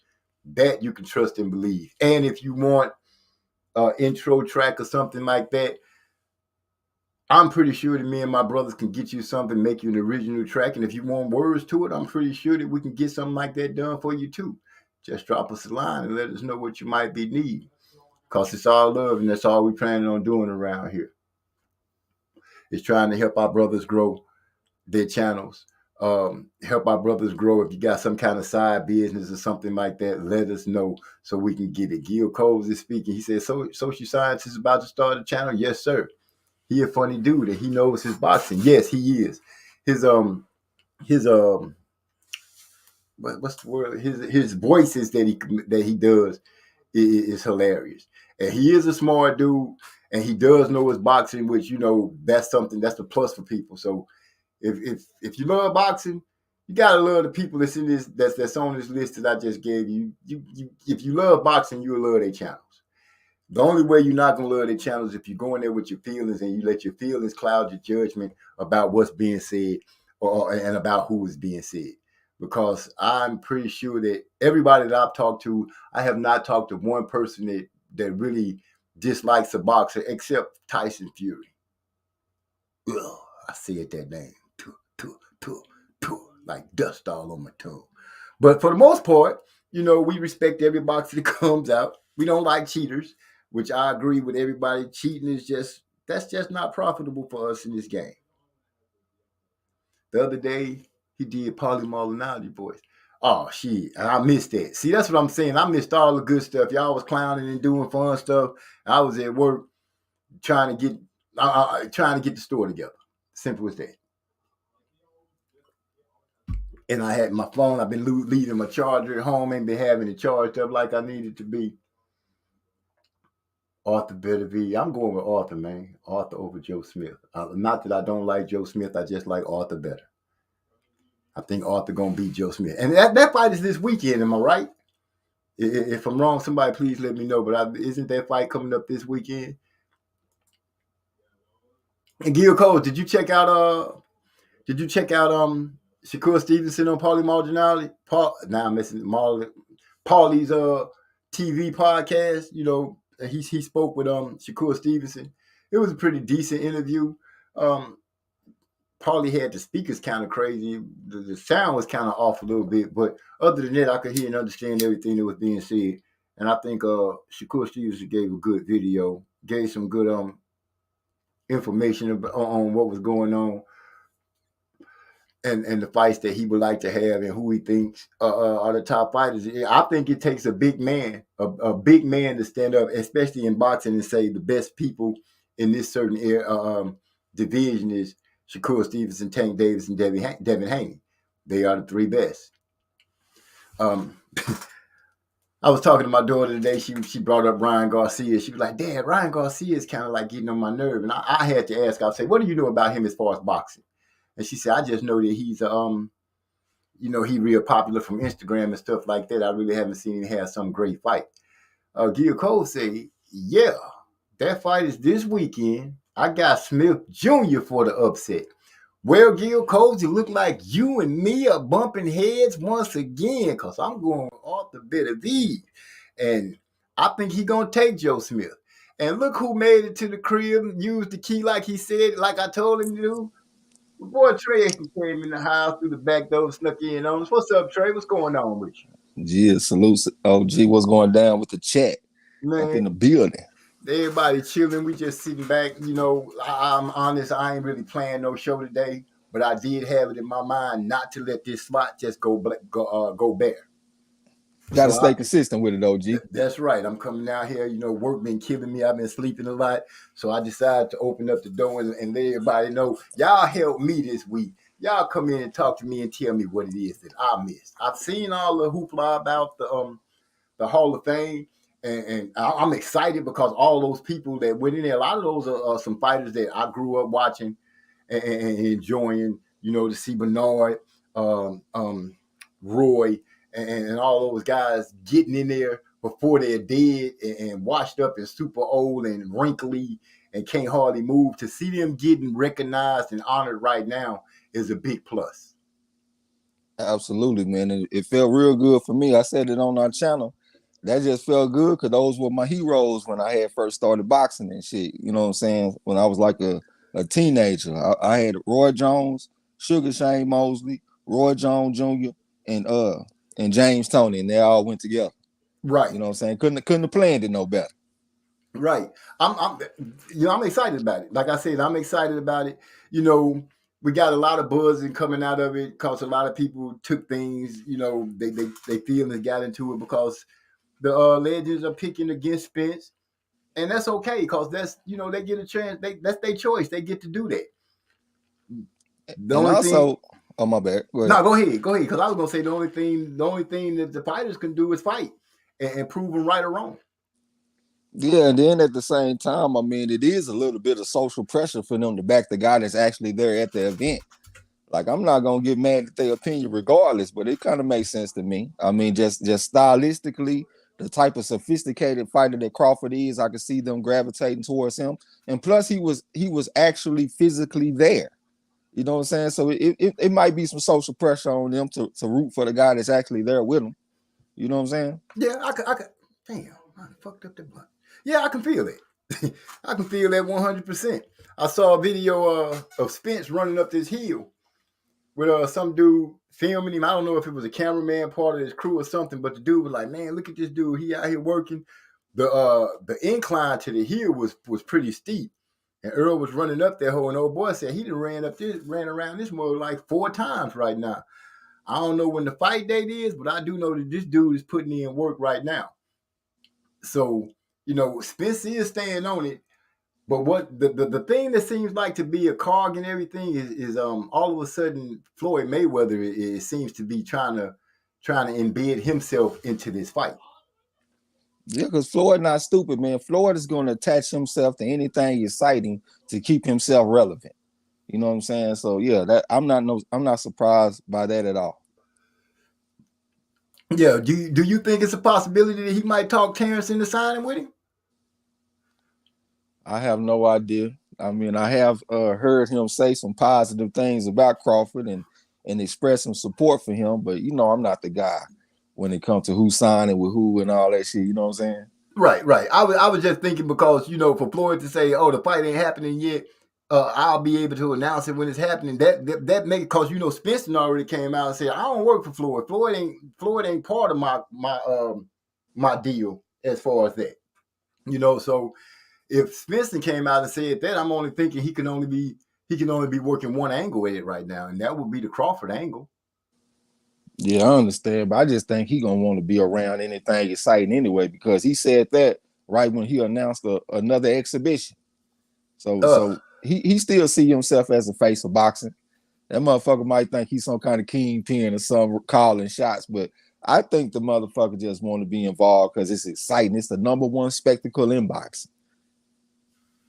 That you can trust and believe. And if you want an intro track or something like that, I'm pretty sure that me and my brothers can get you something, make you an original track. And if you want words to it, I'm pretty sure that we can get something like that done for you too. Just drop us a line and let us know what you might be needing, because it's all love, and that's all we're planning on doing around here. It's trying to help our brothers grow their channels. Help our brothers grow. If you got some kind of side business or something like that, let us know so we can get it. Gil Coles is speaking. He said, Social Science is about to start a channel. Yes, sir. He a funny dude, and he knows his boxing. Yes, he is. His what's the word? His voices that he does is hilarious. And he is a smart dude, and he does know his boxing, which, that's a plus for people. So if you love boxing, you gotta love the people that's in this that's on this list that I just gave you. If you love boxing, you'll love their channels. The only way you're not gonna love their channels is if you go in there with your feelings and you let your feelings cloud your judgment about what's being said and about who is being said. Because I'm pretty sure that everybody that I've talked to, I have not talked to one person that really dislikes a boxer except Tyson Fury. Ugh, I said that name. Like dust all on my tongue. But for the most part, we respect every boxer that comes out. We don't like cheaters, which I agree with everybody. Cheating that's just not profitable for us in this game. The other day, he did Paulie Malignaggi voice. Oh, shit. And I missed that. See, that's what I'm saying. I missed all the good stuff. Y'all was clowning and doing fun stuff. I was at work trying to get the store together. Simple as that. And I had my phone. I've been leaving my charger at home. Ain't been having it charged up like I needed to be. Arthur better be. I'm going with Arthur, man. Arthur over Joe Smith. Not that I don't like Joe Smith. I just like Arthur better. I think Arthur going to beat Joe Smith. And that fight is this weekend. Am I right? If I'm wrong, somebody please let me know. But isn't that fight coming up this weekend? And Gil Cole, did you check out Shakur Stevenson on Paulie Malignaggi? I'm missing Paulie's TV podcast. He spoke with Shakur Stevenson. It was a pretty decent interview. Paulie had the speakers kind of crazy. The sound was kind of off a little bit, but other than that, I could hear and understand everything that was being said. And I think Shakur Stevenson gave a good video, gave some good information on what was going on and the fights that he would like to have and who he thinks are the top fighters. I think it takes a big man, a big man to stand up, especially in boxing, and say the best people in this certain division is Shakur Stevenson, Tank Davis, and Devin Haney. They are the three best. I was talking to my daughter today. She brought up Ryan Garcia. She was like, Dad, Ryan Garcia is kind of like getting on my nerve. And I had to ask, I said, what do you know about him as far as boxing? And she said, I just know that he's, he real popular from Instagram and stuff like that. I really haven't seen him have some great fight. Gil Cole said, yeah, that fight is this weekend. I got Smith Jr. for the upset. Well, Gil Cole, it look like you and me are bumping heads once again because I'm going off the bit of Eve. And I think he's going to take Joe Smith. And look who made it to the crib, used the key like he said, like I told him to do. Boy, Trey came in the house through the back door, snuck in on us. What's up, Trey? What's going on with you? Yeah, salute. OG, what's going down with the chat? Man, up in the building. Everybody chilling. We just sitting back. I'm honest. I ain't really playing no show today, but I did have it in my mind not to let this slot just go bare. Got to stay consistent with it, OG. That's right. I'm coming out here. Work been killing me. I've been sleeping a lot. So I decided to open up the door and let everybody know, y'all help me this week. Y'all come in and talk to me and tell me what it is that I missed. I've seen all the hoopla about the Hall of Fame, and I'm excited because all those people that went in there, a lot of those are some fighters that I grew up watching and enjoying, to see Bernard, Roy, and all those guys getting in there before they're dead and washed up and super old and wrinkly and can't hardly move. To see them getting recognized and honored right now is a big plus. Absolutely, man. It felt real good for me. I said it on our channel. That just felt good because those were my heroes when I had first started boxing and shit. You know what I'm saying? When I was like a teenager, I had Roy Jones, Sugar Shane Mosley, Roy Jones Jr., and James Toney, and they all went together. Right. You know what I'm saying? Couldn't have planned it no better. Right. I'm excited about it. Like I said, I'm excited about it. We got a lot of buzzing coming out of it because a lot of people took things, they feel and got into it because the legends are picking against Spence. And that's okay because that's, they get a chance. That's their choice. They get to do that. Oh, my bad. Go ahead. No, go ahead. Because I was gonna say the only thing that the fighters can do is fight and prove them right or wrong. Yeah, and then at the same time, I mean, it is a little bit of social pressure for them to back the guy that's actually there at the event. Like, I'm not gonna get mad at their opinion regardless, but it kind of makes sense to me. I mean, just stylistically, the type of sophisticated fighter that Crawford is, I can see them gravitating towards him. And plus, he was actually physically there. You know what I'm saying? So it might be some social pressure on them to root for the guy that's actually there with them. You know what I'm saying? Yeah, I could. Damn, I fucked up the blunt. Yeah, I can feel it. I can feel that 100%. I saw a video of Spence running up this hill with some dude filming him. I don't know if it was a cameraman, part of his crew or something, but the dude was like, "Man, look at this dude. He out here working." The incline to the hill was pretty steep. And Earl was running up that hole, and old boy said he done ran around this mode like 4 times right now. I don't know when the fight date is, but I do know that this dude is putting in work right now. So, Spence is staying on it. But what the thing that seems like to be a cog and everything is all of a sudden Floyd Mayweather seems to be trying to embed himself into this fight. Yeah, because Floyd not stupid, man. Floyd is going to attach himself to anything exciting to keep himself relevant. You know what I'm saying? So yeah, that I'm not surprised by that at all. Yeah. Do you think it's a possibility that he might talk Terrence into signing with him? I have no idea. I mean, I have heard him say some positive things about Crawford and express some support for him, but I'm not the guy when it comes to who's signing with who and all that shit. You know what I'm saying? Right. I was just thinking because, for Floyd to say, oh, the fight ain't happening yet, I'll be able to announce it when it's happening. That make, because, Spencer already came out and said, I don't work for Floyd. Floyd ain't part of my my deal as far as that. You know, so if Svensson came out and said that, I'm only thinking he can only be working one angle at it right now, and that would be the Crawford angle. Yeah, I understand, but I just think he gonna want to be around anything exciting anyway, because he said that right when he announced another exhibition. So he still see himself as a face of boxing. That motherfucker might think he's some kind of kingpin or some calling shots, but I think the motherfucker just want to be involved because it's exciting. It's the number one spectacle in boxing.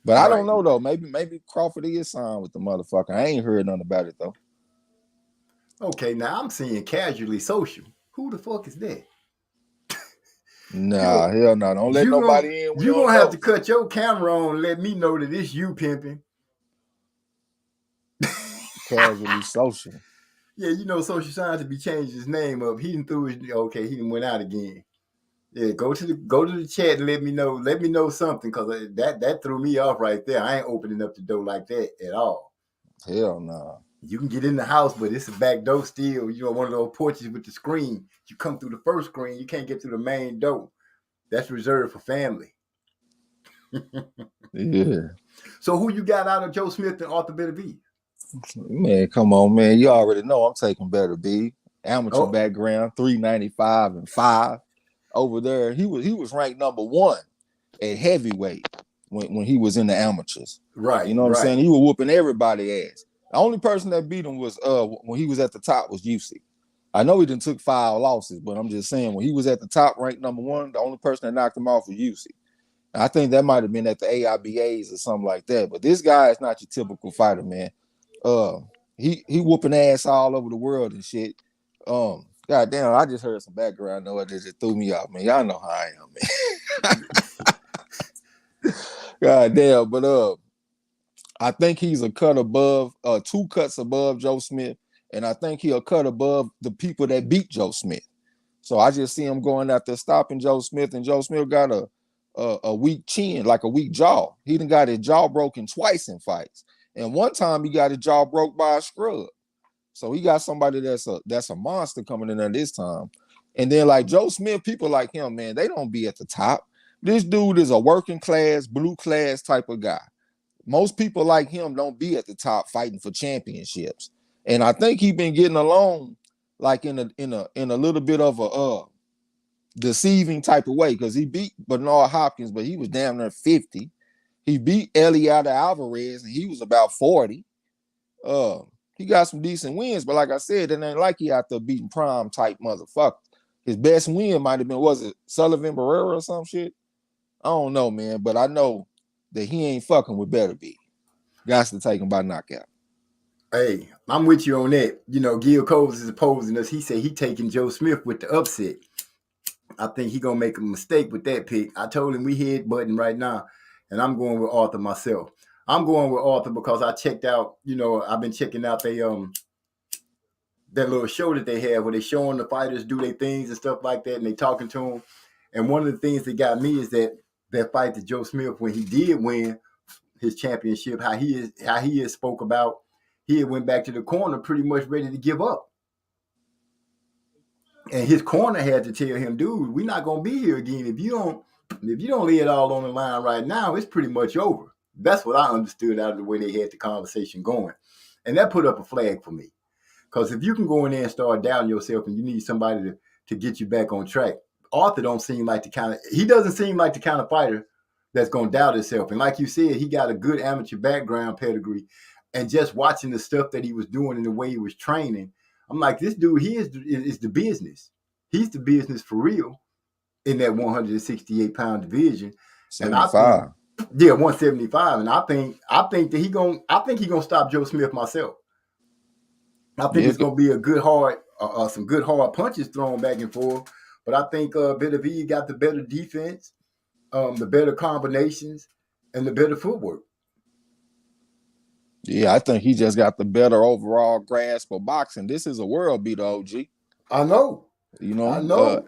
But I don't know though. Maybe Crawford is signed with the motherfucker. I ain't heard nothing about it though. Okay, now I'm seeing Casually Social. Who the fuck is that? Nah, hell no. Don't let nobody in. You're gonna have to cut your camera on and let me know that it's you pimping. Casually Social. Yeah, you know, Social Science to be changed his name up. He done went out again. Yeah, go to the chat and let me know something, because that threw me off right there. I ain't opening up the door like that at all. Hell no. Nah. You can get in the house, but it's a back door still. You know, one of those porches with the screen. You come through the first screen, you can't get through the main door. That's reserved for family. Yeah. So who you got out of Joe Smith and Arthur Better B? Man, come on, man. You already know I'm taking Better B. Amateur background, 395 and 5. Over there, he was ranked number 1 at heavyweight when he was in the amateurs. Right. You know what I'm saying? He was whooping everybody's ass. The only person that beat him was when he was at the top was UC. I know he done took 5 losses, but I'm just saying when he was at the top, ranked number 1, the only person that knocked him off was UC. I think that might have been at the AIBAs or something like that. But this guy is not your typical fighter, man. He whooping ass all over the world and shit. God damn, I just heard some background noise that just threw me off, man. Y'all know how I am, man. God damn, but I think he's a cut above, 2 cuts above Joe Smith, and I think he'll cut above the people that beat Joe Smith. So I just see him going out there stopping Joe Smith, and Joe Smith got a weak chin, like a weak jaw. He done got his jaw broken twice in fights, and one time he got his jaw broke by a scrub. So he got somebody that's a monster coming in there this time. And then like Joe Smith, people like him, man, they don't be at the top. This dude is a working class, blue class type of guy. Most people like him don't be at the top fighting for championships. And I think he been getting along like in a little bit of a deceiving type of way, because he beat Bernard Hopkins, but he was damn near 50. He beat Eliada Alvarez, and he was about 40. He got some decent wins, but like I said, it ain't like he out there beating prime type motherfucker. His best win might have been, was it Sullivan Barrera or some shit? I don't know, man, but I know that he ain't fucking with Better B. Got to take him by knockout. Hey, I'm with you on that. You know, Gil Coles is opposing us. He said he taking Joe Smith with the upset. I think he gonna make a mistake with that pick. I told him we head button right now, and I'm going with Arthur myself. I'm going with Arthur because I checked out, you know, I've been checking out that little show that they have where they showing the fighters do their things and stuff like that, and they talking to them. And one of the things that got me is that fight that Joe Smith, when he did win his championship, how he has spoke about, he had went back to the corner pretty much ready to give up. And his corner had to tell him, dude, we're not gonna be here again. If you don't lay it all on the line right now, it's pretty much over. That's what I understood out of the way they had the conversation going. And that put up a flag for me. Because if you can go in there and start doubting yourself and you need somebody to get you back on track, Arthur doesn't seem like the kind of fighter that's going to doubt himself. And like you said, he got a good amateur background pedigree. And just watching the stuff that he was doing and the way he was training, I'm like, this dude, he is the business. He's the business for real in that 168-pound division. 75. Yeah, 175, and I think that he gonna stop Joe Smith myself. I think it's gonna be a good hard, some good hard punches thrown back and forth. But I think Better V got the better defense, the better combinations, and the better footwork. Yeah, I think he just got the better overall grasp of boxing. This is a world beater, OG. I know. You know.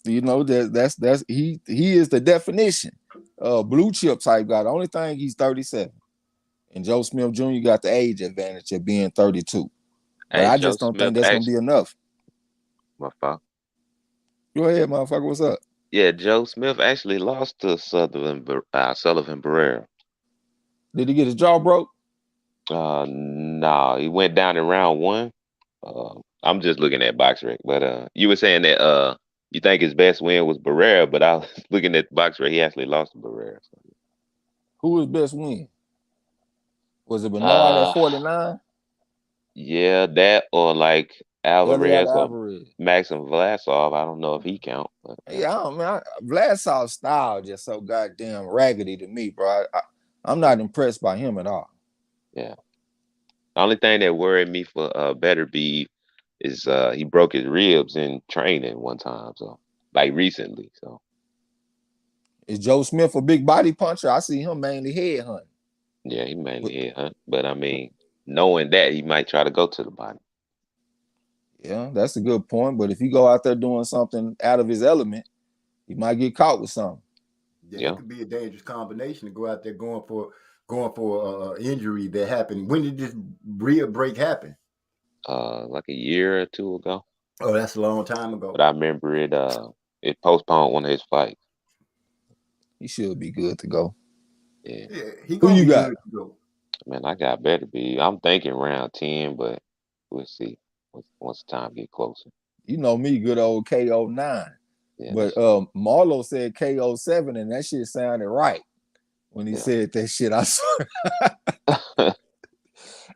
That's he is the definition. Blue chip type guy. The only thing, he's 37. And Joe Smith Jr. got the age advantage of being 32. But I just don't think that's going to be enough. My fault. Go ahead, motherfucker. What's up? Yeah, Joe Smith actually lost to Sullivan Barrera. Did he get his jaw broke? No, he went down in round one. I'm just looking at BoxRec, but you were saying that you think his best win was Barrera, but I was looking at BoxRec. He actually lost to Barrera. So. Who was best win? Was it Bernard at Uh, 49? yeah, that or like Eliot Alvarez or Alvarez. Maxim Vlasov. I don't know if he count. But, Yeah, I don't mean, Vlasov's style just so goddamn raggedy to me, bro. I'm not impressed by him at all. yeah. The only thing that worried me for Better Be is he broke his ribs in training one time, so like recently. So Is Joe Smith a big body puncher? I see him mainly head hunting. yeah, he mainly hit, huh? But I mean, knowing that, he might try to go to the body. Yeah, that's a good point. But if he go out there doing something out of his element, he might get caught with something. Yeah, Yeah. it could be a dangerous combination to go out there going for injury that happened. When did this rib break happen? Like a year or two ago. Oh, that's a long time ago. But I remember it postponed one of his fights. He should be good to go. Yeah. Yeah, he Who gonna you be got? good to go. Man, I got Better Be. I'm thinking round 10, but we'll see once the time get closer. You know me, good old KO9. Yeah, But Marlo said KO7, and that shit sounded right when he said that shit. I swear.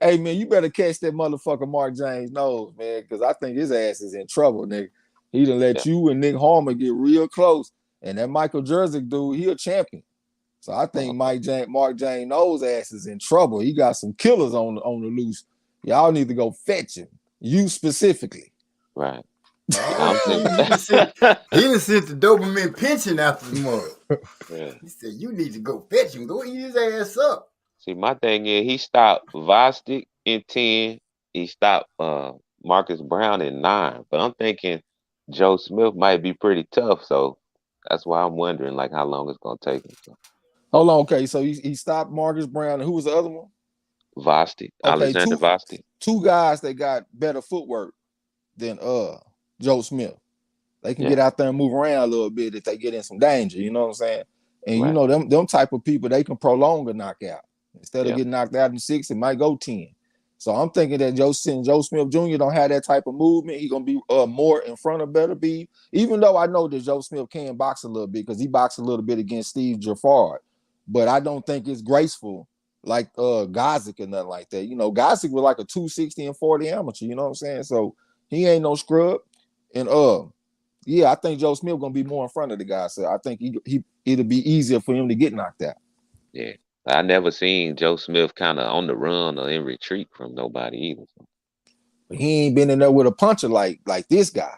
Hey, man, you better catch that motherfucker Mark James nose, man, because I think his ass is in trouble, nigga. He done let you and Nick Harmer get real close. And that Michael Jerzik dude, he a champion. So I think Mark James Nose ass is in trouble. He got some killers on the loose. Y'all need to go fetch him. You specifically. Right. He done sent the Doberman pension after the mother. Yeah. He said, "You need to go fetch him. Go eat his ass up." See, my thing is he stopped Vostik in 10. He stopped Marcus Brown in 9. But I'm thinking Joe Smith might be pretty tough, so that's why I'm wondering like how long it's gonna take him. So. Hold on, okay. So he stopped Marcus Brown, and who was the other one? Vostik, Okay, Alexander Vostik. Two guys that got better footwork than Joe Smith. They can get out there and move around a little bit if they get in some danger, you know what I'm saying? And you know them type of people, they can prolong a knockout. Instead of getting knocked out in 6, it might go 10. So I'm thinking that Joe Smith Jr. don't have that type of movement. He's gonna be more in front of Better Be. Even though I know that Joe Smith can box a little bit because he boxed a little bit against Steve Jaffard, but I don't think it's graceful like Gosik or nothing like that. You know, Gosik was like a 260 and 40 amateur. You know what I'm saying? So he ain't no scrub. And I think Joe Smith gonna be more in front of the guy. So I think it'll be easier for him to get knocked out. Yeah. I never seen Joe Smith kind of on the run or in retreat from nobody either. But he ain't been in there with a puncher like this guy.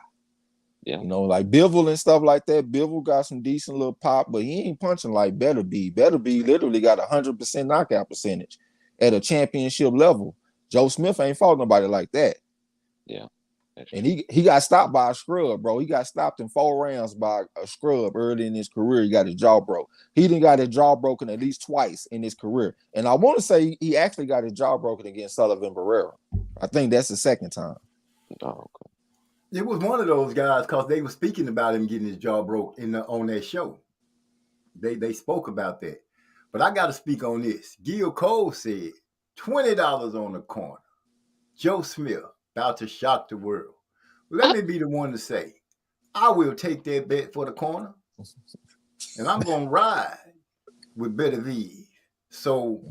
Yeah. You know, like Bivol and stuff like that. Bivol got some decent little pop, but he ain't punching like Better Be. Better Be literally got 100% knockout percentage at a championship level. Joe Smith ain't fought nobody like that. Yeah. And he got stopped by a scrub, bro. He got stopped in 4 rounds by a scrub early in his career. He got his jaw broke. He done got his jaw broken at least twice in his career. And I want to say he actually got his jaw broken against Sullivan Barrera. I think that's the second time. Oh, okay. It was one of those guys because they were speaking about him getting his jaw broke on that show. They spoke about that. But I got to speak on this. Gil Cole said $20 on the corner. Joe Smith about to shock the world. Let me be the one to say, I will take that bet for the corner, and I'm going to ride with Beterbiev. So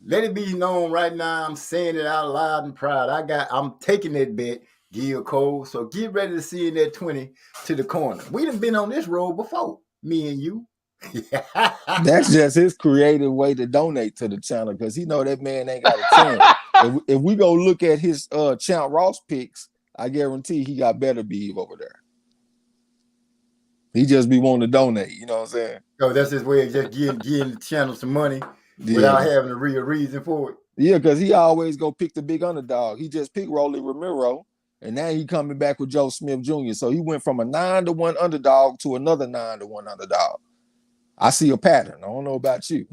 let it be known right now, I'm saying it out loud and proud. I'm taking that bet, Gil Cole. So get ready to see in that 20 to the corner. We done been on this road before, me and you. That's just his creative way to donate to the channel because he know that man ain't got a chance. If we go look at his Champ Ross picks, I guarantee he got Beterbiev over there. He just be wanting to donate, you know what I'm saying? Oh, that's his way of just getting the channel some money without having a real reason for it. Yeah, because he always go pick the big underdog. He just picked Rolly Ramiro, and now he coming back with Joe Smith Jr. So he went from a 9-1 underdog to another 9-1 underdog. I see a pattern. I don't know about you.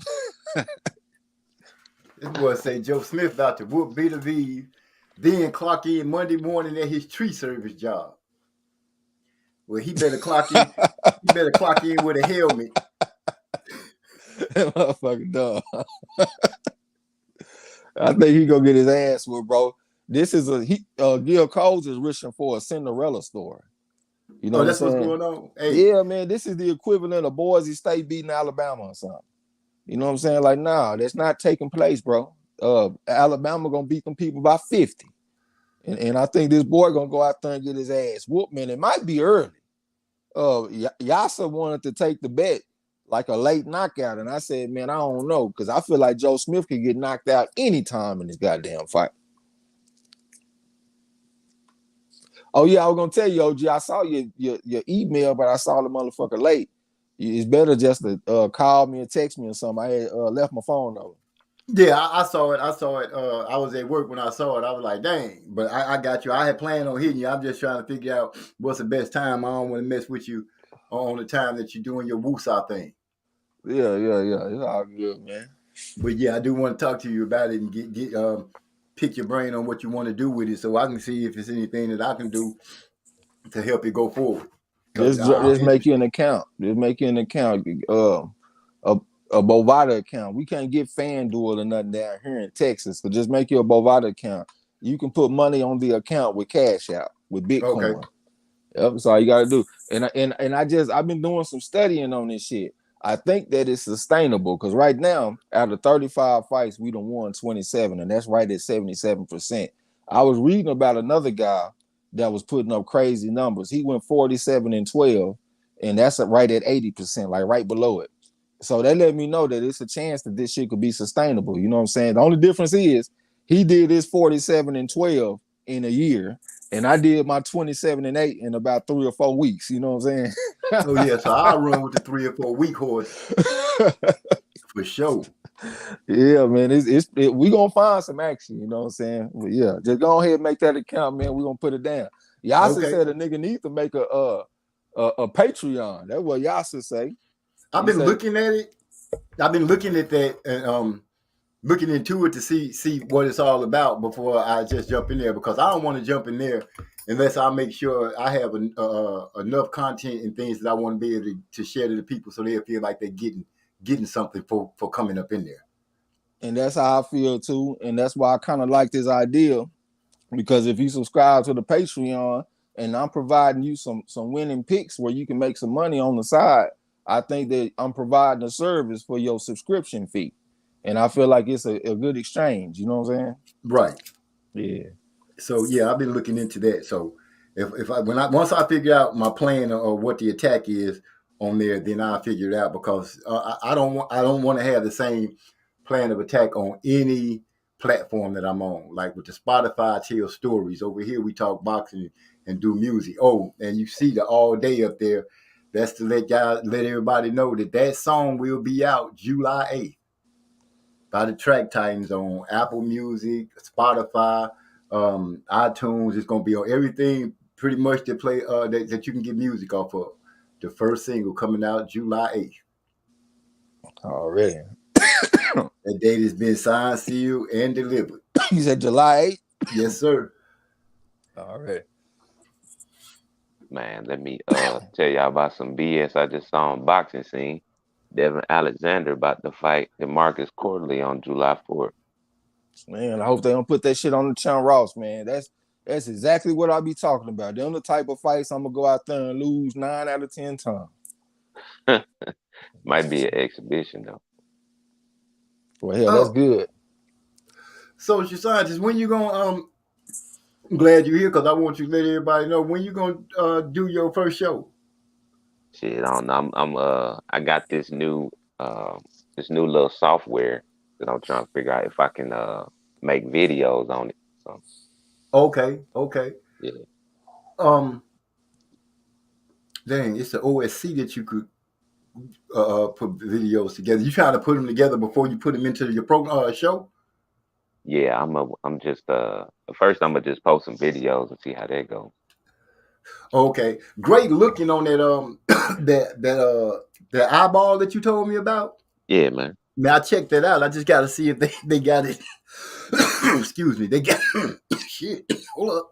This boy say Joe Smith about to whoop Beterbiev, then clock in Monday morning at his tree service job. Well, he better clock in. You better clock in with a helmet. That motherfucker dumb. I think he gonna get his ass whooped, bro. This is Gil Coles is wishing for a Cinderella story. You know what I'm That's what's saying? going on. Hey, Yeah, man, this is the equivalent of Boise State beating Alabama or something. You know what I'm saying? Like, nah, that's not taking place, bro. Alabama gonna beat them people by 50. And I think this boy gonna go out there and get his ass whooped, man. It might be early. Yasa wanted to take the bet like a late knockout, and I said, man, I don't know, because I feel like Joe Smith could get knocked out anytime in this goddamn fight. Oh yeah, I was gonna tell you, OG, I saw your email, but I saw the motherfucker late. It's better just to call me or text me or something. I had left my phone over. yeah, I saw it. I was at work when I saw it. I was like, dang, but I got you. I had planned on hitting you. I'm just trying to figure out what's the best time. I don't want to mess with you on the time that you're doing your woosah thing. Yeah. It's all good, man. But yeah, I do want to talk to you about it and get pick your brain on what you want to do with it, so I can see if there's anything that I can do to help it go forward. Just make you an account. Just make you an account. A Bovada account. We can't get FanDuel or nothing down here in Texas, so just make you a Bovada account. You can put money on the account with Cash Out, with Bitcoin. Okay. Yep, that's all you gotta do. And I've been doing some studying on this shit. I think that it's sustainable because right now, out of 35 fights, we done won 27, and that's right at 77%. I was reading about another guy that was putting up crazy numbers. He went 47-12, and that's right at 80%, like right below it. So that let me know that it's a chance that this shit could be sustainable. You know what I'm saying? The only difference is he did his 47-12 in a year, and I did my 27-8 in about 3 or 4 weeks. You know what I'm saying? Oh yeah, so I'll run with the 3 or 4 week horse for sure. Yeah, man, we gonna find some action. You know what I'm saying? But yeah, just go ahead and make that account, man. We gonna put it down. Yasa said a nigga need to make a Patreon. That's what Yasa say. I've been looking at it. I've been looking at that and looking into it to see what it's all about before I just jump in there, because I don't want to jump in there unless I make sure I have enough content and things that I want to be able to share to the people so they'll feel like they're getting something for coming up in there. And that's how I feel too. And that's why I kind of like this idea, because if you subscribe to the Patreon and I'm providing you some winning picks where you can make some money on the side, I think that I'm providing a service for your subscription fee. And I feel like it's a good exchange. You know what I'm saying? Right. Yeah. So yeah, I've been looking into that. So once I figure out my plan or what the attack is on there, then I'll figure it out, because I don't want to have the same plan of attack on any platform that I'm on. Like with the Spotify, I tell stories. Over here we talk boxing and do music. Oh, and you see the all day up there. That's to let everybody know that song will be out July 8th by the Track Titans on Apple Music, Spotify, iTunes. It's gonna be on everything pretty much to play that you can get music off of. The first single coming out July 8th. Already. That date has been signed, sealed, and delivered. You said July 8th? Yes, sir. Already. Man, let me tell y'all about some BS I just saw on Boxing Scene. Devin Alexander about to fight DeMarcus Corley on July 4th. Man, I hope they don't put that shit on the Sean Ross, man. That's exactly what I'll be talking about. They're the type of fights I'm gonna go out there and lose 9 out of 10 times. Might be an exhibition though. Well, hell, that's good. So, Scientist, when you gonna I'm glad you're here, because I want you to let everybody know when you gonna do your first show. Shit, I don't know. I got this new little software that I'm trying to figure out if I can make videos on it. So. Okay. Yeah. Dang, it's the OSC that you could put videos together. You trying to put them together before you put them into your program show? Yeah, I'm just first I'm gonna just post some videos and see how that goes. Okay, great looking on that that eyeball that you told me about. Yeah, man. Man, I checked that out. I just got to see if they got it. Excuse me, they got shit. Hold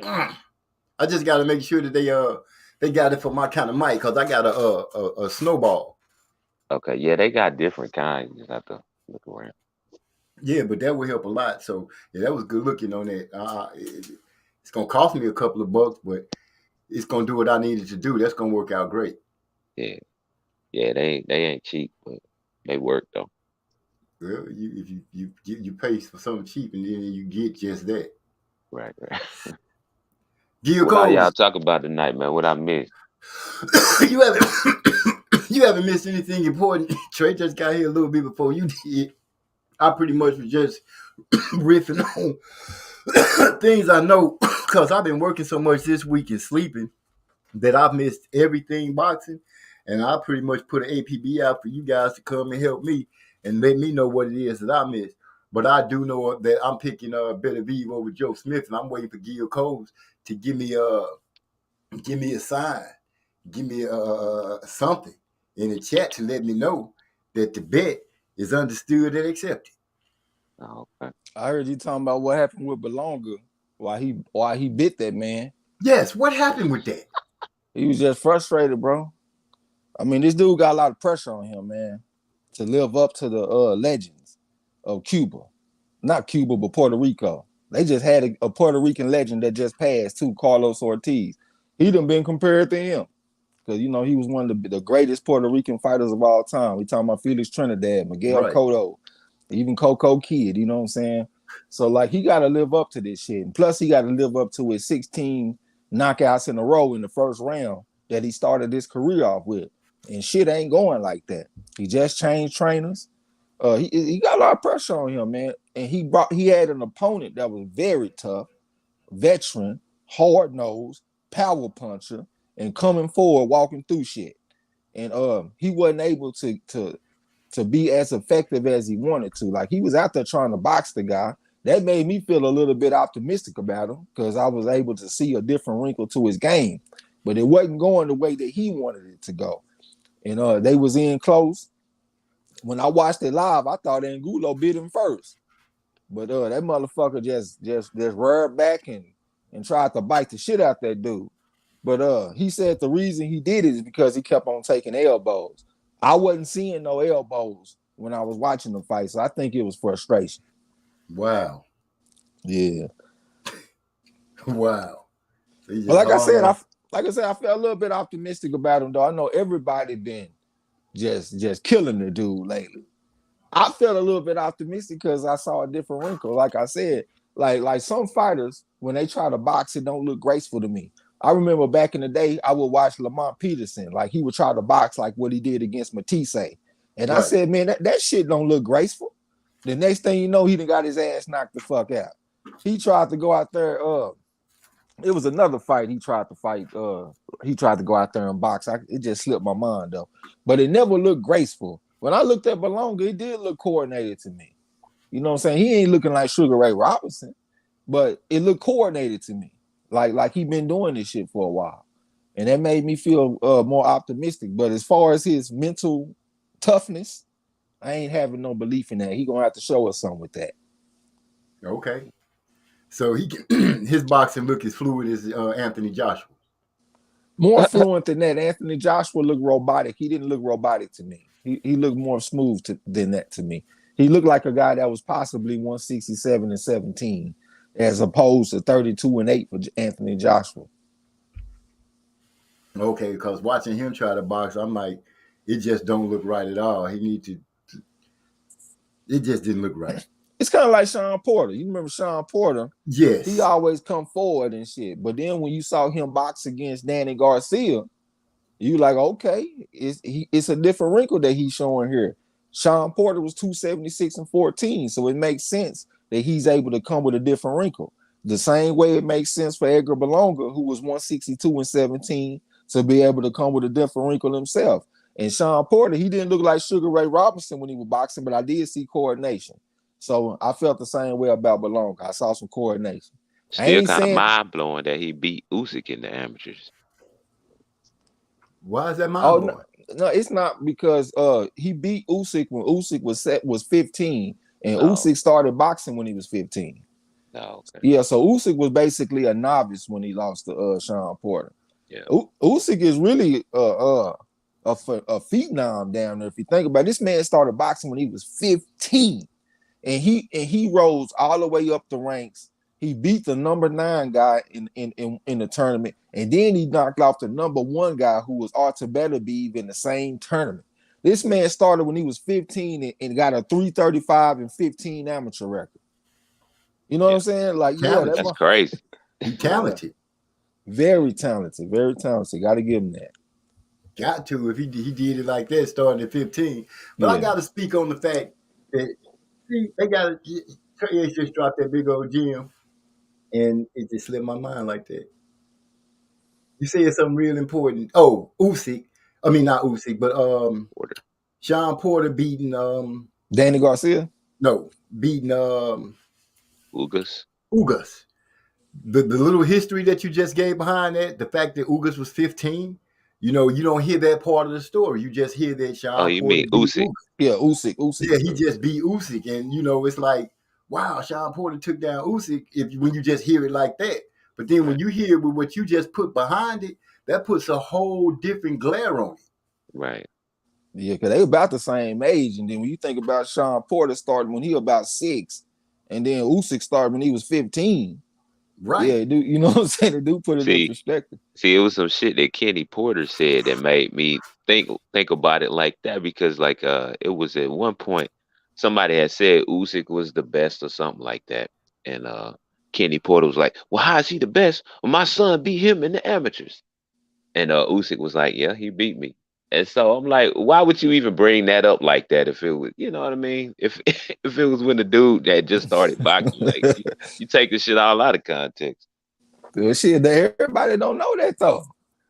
up. I just got to make sure that They got it for my kind of mic because I got a snowball. Okay, yeah, they got different kinds. You just have to look around. Yeah, but that would help a lot. So yeah, that was good looking on that. It's gonna cost me a couple of bucks, but it's gonna do what I needed to do. That's gonna work out great. Yeah, yeah, they ain't cheap, but they work though. Well, if you pay for something cheap and then you get just that. Right, right. Gil What all y'all Coles, talk about tonight, man? What I missed? you haven't you haven't missed anything important. Trey just got here a little bit before you did. I pretty much was just riffing on things I know because I've been working so much this week and sleeping that I've missed everything boxing. And I pretty much put an APB out for you guys to come and help me and let me know what it is that I missed. But I do know that I'm picking Beterbiev over Joe Smith, and I'm waiting for Gil Coles to give me a sign, give me something in the chat to let me know that the bet is understood and accepted. Oh, okay. I heard you talking about what happened with Belonga, why he bit that man. Yes, what happened with that? He was just frustrated, bro. I mean, this dude got a lot of pressure on him, man, to live up to the legends of Cuba. Not Cuba, but Puerto Rico. They just had a Puerto Rican legend that just passed too, Carlos Ortiz. He done been compared to him because, you know, he was one of the greatest Puerto Rican fighters of all time. We talking about Felix Trinidad, Miguel Right. Cotto, even Coco Kid, you know what I'm saying? So, like, he got to live up to this shit. And plus, he got to live up to his 16 knockouts in a row in the first round that he started his career off with. And shit ain't going like that. He just changed trainers. He got a lot of pressure on him, man. And he had an opponent that was very tough, veteran, hard-nosed, power puncher, and coming forward, walking through shit. And he wasn't able to be as effective as he wanted to. Like, he was out there trying to box the guy. That made me feel a little bit optimistic about him because I was able to see a different wrinkle to his game. But it wasn't going the way that he wanted it to go. And they was in close. When I watched it live, I thought Angulo beat him first. But that motherfucker just reared back and tried to bite the shit out that dude. But he said the reason he did it is because he kept on taking elbows. I wasn't seeing no elbows when I was watching the fight, so I think it was frustration. Wow. Yeah. Wow. But like I said, I felt a little bit optimistic about him, though. I know everybody been just killing the dude lately. I felt a little bit optimistic because I saw a different wrinkle. Like I said, like some fighters, when they try to box, it don't look graceful to me. I remember back in the day, I would watch Lamont Peterson. Like, he would try to box like what he did against Matisse. And I said, man, that shit don't look graceful. The next thing you know, he done got his ass knocked the fuck out. He tried to go out there. It was another fight he tried to fight. He tried to go out there and box. It just slipped my mind, though. But it never looked graceful. When I looked at Belonga, it did look coordinated to me. You know what I'm saying? He ain't looking like Sugar Ray Robinson, but it looked coordinated to me. Like he been doing this shit for a while. And that made me feel more optimistic. But as far as his mental toughness, I ain't having no belief in that. He gonna have to show us something with that. Okay. So he can, his boxing look as fluid as Anthony Joshua. More fluent than that. Anthony Joshua looked robotic. He didn't look robotic to me. He looked more smooth than that to me. He looked like a guy that was possibly 167-17 as opposed to 32-8 for Anthony Joshua. Okay, because watching him try to box, I'm like, it just don't look right at all. It just didn't look right. It's kind of like Sean Porter. You remember Sean Porter? Yes. He always come forward and shit. But then when you saw him box against Danny Garcia, you like, okay, it's a different wrinkle that he's showing here. Sean Porter was 276-14, so it makes sense that he's able to come with a different wrinkle. The same way it makes sense for Edgar Belonga, who was 162-17, to be able to come with a different wrinkle himself. And Sean Porter, he didn't look like Sugar Ray Robinson when he was boxing, but I did see coordination. So I felt the same way about Belonga. I saw some coordination. Still kind of mind-blowing that he beat Usyk in the amateurs. Why is that mind-blowing? No, it's not because he beat Usyk when Usyk was 15, and Usyk started boxing when he was 15. Oh, okay. Yeah, so Usyk was basically a novice when he lost to Sean Porter. Yeah. Usyk is really a phenom down there. If you think about it, this man started boxing when he was 15, and he rose all the way up the ranks. He beat the number 9 guy in the tournament, and then he knocked off the number 1 guy who was Artur Beterbiev in the same tournament. This man started when he was 15 and got a 335 and 15 amateur record. You know what I'm saying? Like, Talented. That's crazy. He talented. Very talented, very talented. Got to give him that. Got to if he did it like that starting at 15. But I got to speak on the fact that see, they got Trey just dropped that big old gem, and it just slipped my mind like that. You said something real important. Oh, Usyk. I mean not Usyk, but Porter. Sean Porter beating Danny Garcia? No, beating Ugas. Ugas. The little history that you just gave behind that, the fact that Ugas was 15, you know, you don't hear that part of the story. You just hear that Sean Oh, you Porter mean beat Usyk? Yeah, Usyk. Yeah, he just beat Usyk, and you know, it's like, wow, Sean Porter took down Usyk. When you just hear it like that, but then when you hear with what you just put behind it, that puts a whole different glare on it. Right. Yeah, because they about the same age, and then when you think about Sean Porter starting when he was about 6, and then Usyk started when he was 15. Right. Yeah, dude, you know what I'm saying? They do put it in perspective. See, it was some shit that Kenny Porter said that made me think about it like that, because like it was at one point somebody had said Usyk was the best or something like that, and Kenny Porter was like, "Well, how is he the best? Well, my son beat him in the amateurs," and Usyk was like, "Yeah, he beat me." And so I'm like, why would you even bring that up like that if it was, you know what I mean? If if it was when the dude that just started boxing, like you take the shit all out of context. Well, shit, everybody don't know that though.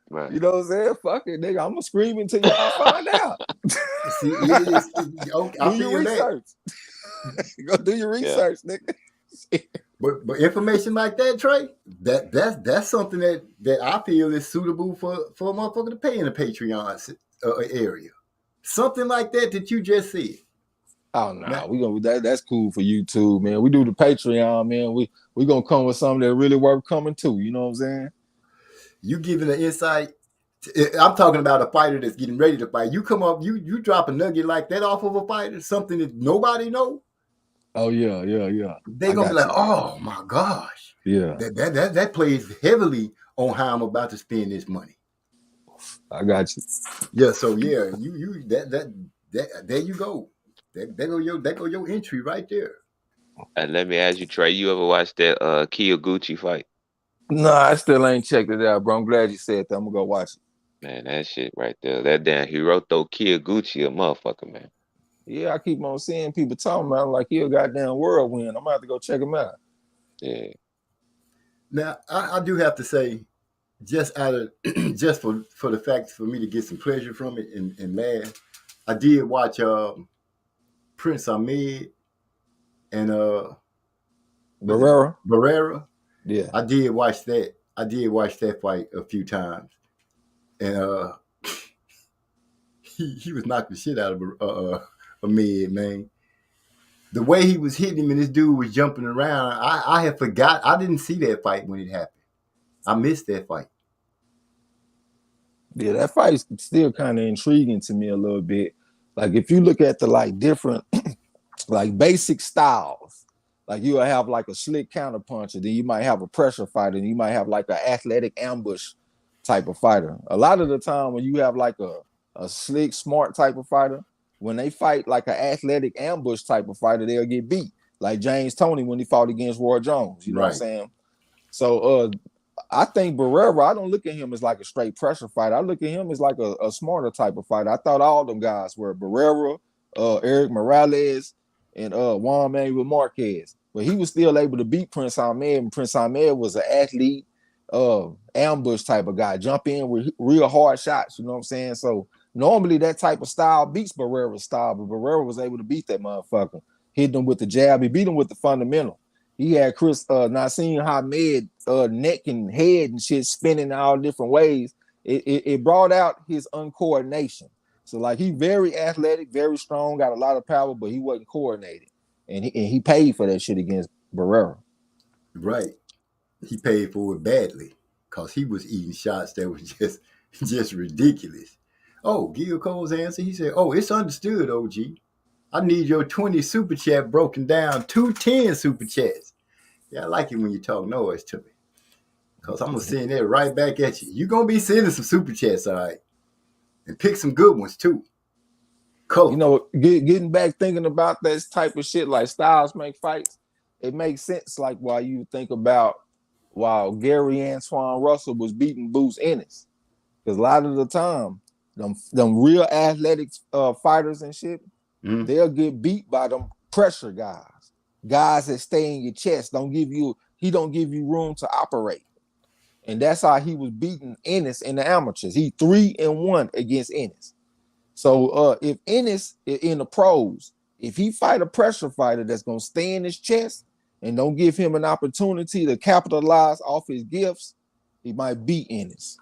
Right. You know what I'm saying? Fuck it, nigga. I'm gonna scream until y'all find out. See, okay, do your research. Go do your research, nigga. But information like that, Trey, that's something that I feel is suitable for a motherfucker to pay in the Patreon area. Something like that you just said. Oh no, we gonna that's cool for YouTube, man. We do the Patreon, man. We gonna come with something that really worth coming to. You know what I'm saying? You giving an insight. I'm talking about a fighter that's getting ready to fight. You come up, you drop a nugget like that off of a fighter, something that nobody know. Oh yeah. They gonna be like, oh my gosh. Yeah. That plays heavily on how I'm about to spend this money. I got you. Yeah, so yeah, you that there you go. That go your entry right there. And let me ask you, Trey, you ever watched that Kyoguchi fight? No, I still ain't checked it out, bro. I'm glad you said that. I'm gonna go watch it. Man, that shit right there. That damn Hiroto Kyoguchi, a motherfucker, man. Yeah, I keep on seeing people talking about him like he a goddamn whirlwind. I'm gonna have to go check him out. Yeah. Now I do have to say, just out of just for the fact for me to get some pleasure from it and laugh, I did watch Prince Ahmed and Barrera. Yeah, I did watch that. I did watch that fight a few times, and he was knocking the shit out of Ahmed, man. The way he was hitting him and this dude was jumping around, I had forgot. I didn't see that fight when it happened. I missed that fight. Yeah, that fight is still kind of intriguing to me a little bit. Like if you look at the like different like basic styles, like you'll have like a slick counter puncher, then you might have a pressure fighter, and you might have like an athletic ambush type of fighter. A lot of the time when you have like a slick, smart type of fighter, when they fight like an athletic ambush type of fighter, they'll get beat. Like James Toney when he fought against Roy Jones, you know what I'm saying? So I think Barrera, I don't look at him as like a straight pressure fighter. I look at him as like a smarter type of fighter. I thought all them guys were Barrera, Eric Morales, and Juan Manuel Marquez. But he was still able to beat Prince Ahmed, and Prince Ahmed was an athlete, ambush type of guy, jump in with real hard shots, you know what I'm saying? So normally that type of style beats Barrera's style, but Barrera was able to beat that motherfucker. Hit him with the jab, he beat him with the fundamental. He had Nassim Hamed neck and head and shit spinning all different ways. It brought out his uncoordination. So like he very athletic, very strong, got a lot of power, but he wasn't coordinated. And he paid for that shit against Barrera. Right. He paid for it badly. because he was eating shots that was just ridiculous. Oh, Gil Cole's answer. He said, "Oh, it's understood, OG. I need your 20 super chat broken down to 10 super chats." Yeah, I like it when you talk noise to me, because I'm gonna send that right back at you. You're gonna be sending some super chats, all right, and pick some good ones too. Cool. You know, getting back thinking about this type of shit, like styles make fights. It makes sense, like while you think about while Gary Antoine Russell was beating Boots Ennis, because a lot of the time, them real athletic fighters and shit, they'll get beat by them pressure guys that stay in your chest. He don't give you room to operate, and that's how he was beating Ennis in the amateurs. He 3-1 against Ennis. So if Ennis in the pros, if he fight a pressure fighter that's gonna stay in his chest and don't give him an opportunity to capitalize off his gifts, he might beat Ennis.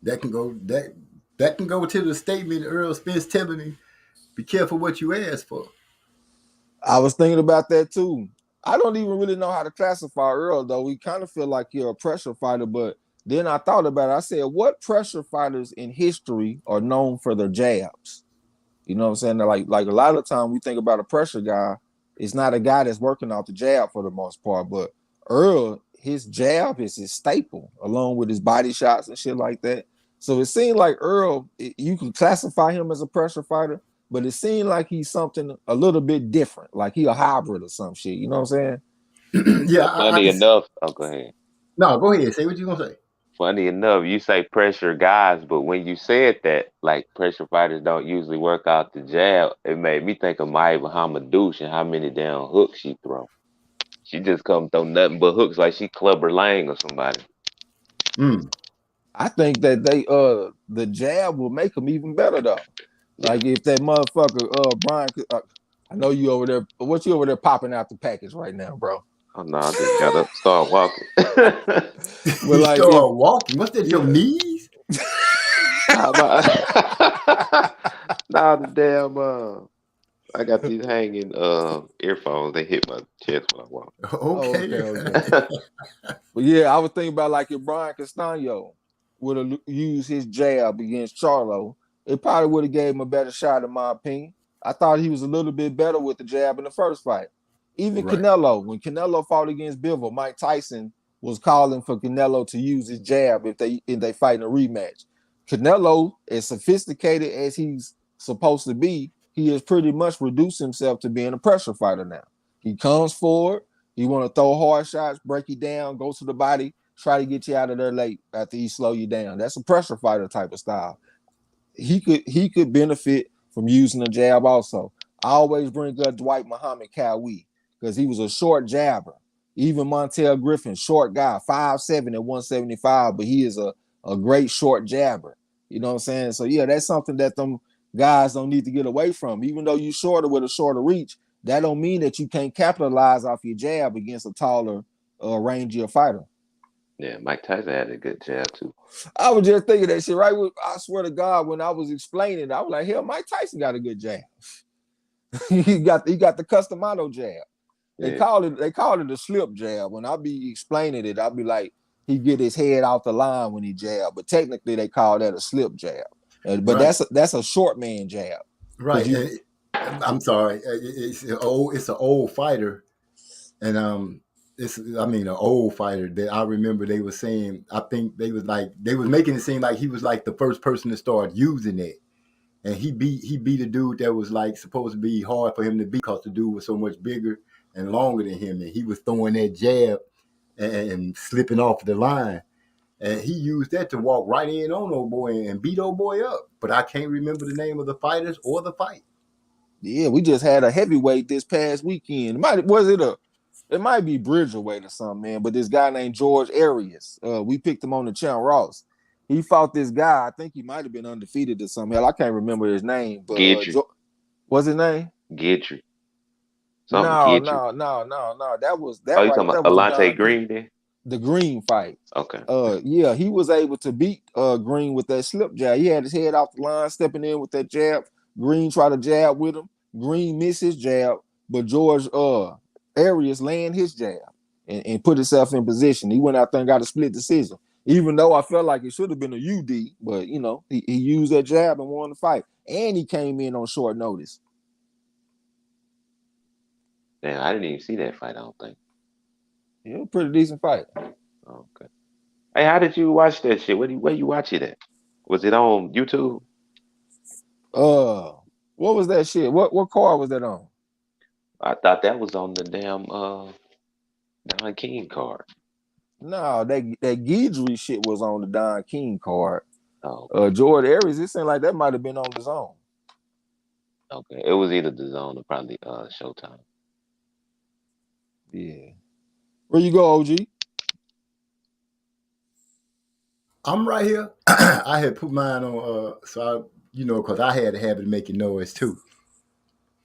That can go to the statement Earl Spence telling me, be careful what you ask for. I was thinking about that too. I don't even really know how to classify Earl, though. We kind of feel like you're a pressure fighter, but then I thought about it. I said, what pressure fighters in history are known for their jabs? You know what I'm saying? Like a lot of time we think about a pressure guy, it's not a guy that's working off the jab for the most part, but Earl, his jab is his staple, along with his body shots and shit like that. So it seemed like Earl, you can classify him as a pressure fighter, but it seemed like he's something a little bit different, like he a hybrid or some shit. You know what I'm saying? Yeah. Funny enough, go ahead. No, go ahead. Say what you gonna say. Funny enough, you say pressure guys, but when you said that, like pressure fighters don't usually work out the jab, it made me think of Maya Hamadouche and how many damn hooks she throw. She just come throw nothing but hooks like she Clubber Lang or somebody. I think that the jab will make them even better though. Like if that motherfucker Brian, I know you over there. What you over there popping out the package right now, bro? Oh no, I just gotta start walking. But like, start walking. What's that? Your knees? Nah, the damn. I got these hanging earphones. They hit my chest when I walk. Okay. But yeah, I was thinking about like if Brian Castano would have used his jab against Charlo, it probably would have gave him a better shot, in my opinion. I thought he was a little bit better with the jab in the first fight. Even Canelo, when Canelo fought against Bivol, Mike Tyson was calling for Canelo to use his jab if they fight in a rematch. Canelo, as sophisticated as he's supposed to be, he has pretty much reduced himself to being a pressure fighter now. He comes forward, he want to throw hard shots, break you down, go to the body, try to get you out of there late after he slow you down. That's a pressure fighter type of style. He could benefit from using a jab also. I always bring up Dwight Muhammad Cowie because he was a short jabber. Even Montel Griffin, short guy, 5'7" at 175, but he is a great short jabber. You know what I'm saying? So yeah, that's something that them guys don't need to get away from. Even though you're shorter with a shorter reach, that don't mean that you can't capitalize off your jab against a taller, rangier fighter. Yeah, Mike Tyson had a good jab too. I was just thinking that shit, right? I swear to God, when I was explaining, I was like, hell, Mike Tyson got a good jab. he got the Customano jab. They call it a slip jab. When I be explaining it, I'll be like, he get his head out the line when he jab, but technically they call that a slip jab. But that's a short man jab. Right. I'm sorry. It's an old fighter, and an old fighter that I remember they were saying. I think they was making it seem like he was like the first person to start using it, and he beat a dude that was like supposed to be hard for him to beat because the dude was so much bigger and longer than him, and he was throwing that jab and slipping off the line. And he used that to walk right in on old boy and beat old boy up. But I can't remember the name of the fighters or the fight. Yeah, we just had a heavyweight this past weekend. It might be Bridgerweight or something, man. But this guy named George Arias, we picked him on the Champ Ross. He fought this guy. I think he might have been undefeated or something. Hell, I can't remember his name. But what's his name? Gidry. No. That was that. You talking about Alante Green then? The Green fight. Okay. Yeah, he was able to beat Green with that slip jab. He had his head off the line, stepping in with that jab. Green tried to jab with him. Green missed his jab, but George Arias land his jab. and put himself in position. He went out there and got a split decision. Even though I felt like it should have been a UD, but you know, he used that jab and won the fight. And he came in on short notice. Damn, I didn't even see that fight, I don't think. Yeah, pretty decent fight. Okay. Hey, how did you watch that shit? Where you watch it at? Was it on YouTube? What was that shit? What card was that on? I thought that was on the damn Don King card. No, that Guidry shit was on the Don King card. Oh, Jordan Aries, it seemed like that might have been on the Zone. okay. It was either the Zone or probably Showtime. Yeah. Where you go, OG? I'm right here. I had put mine on, so because I had a habit of making noise too.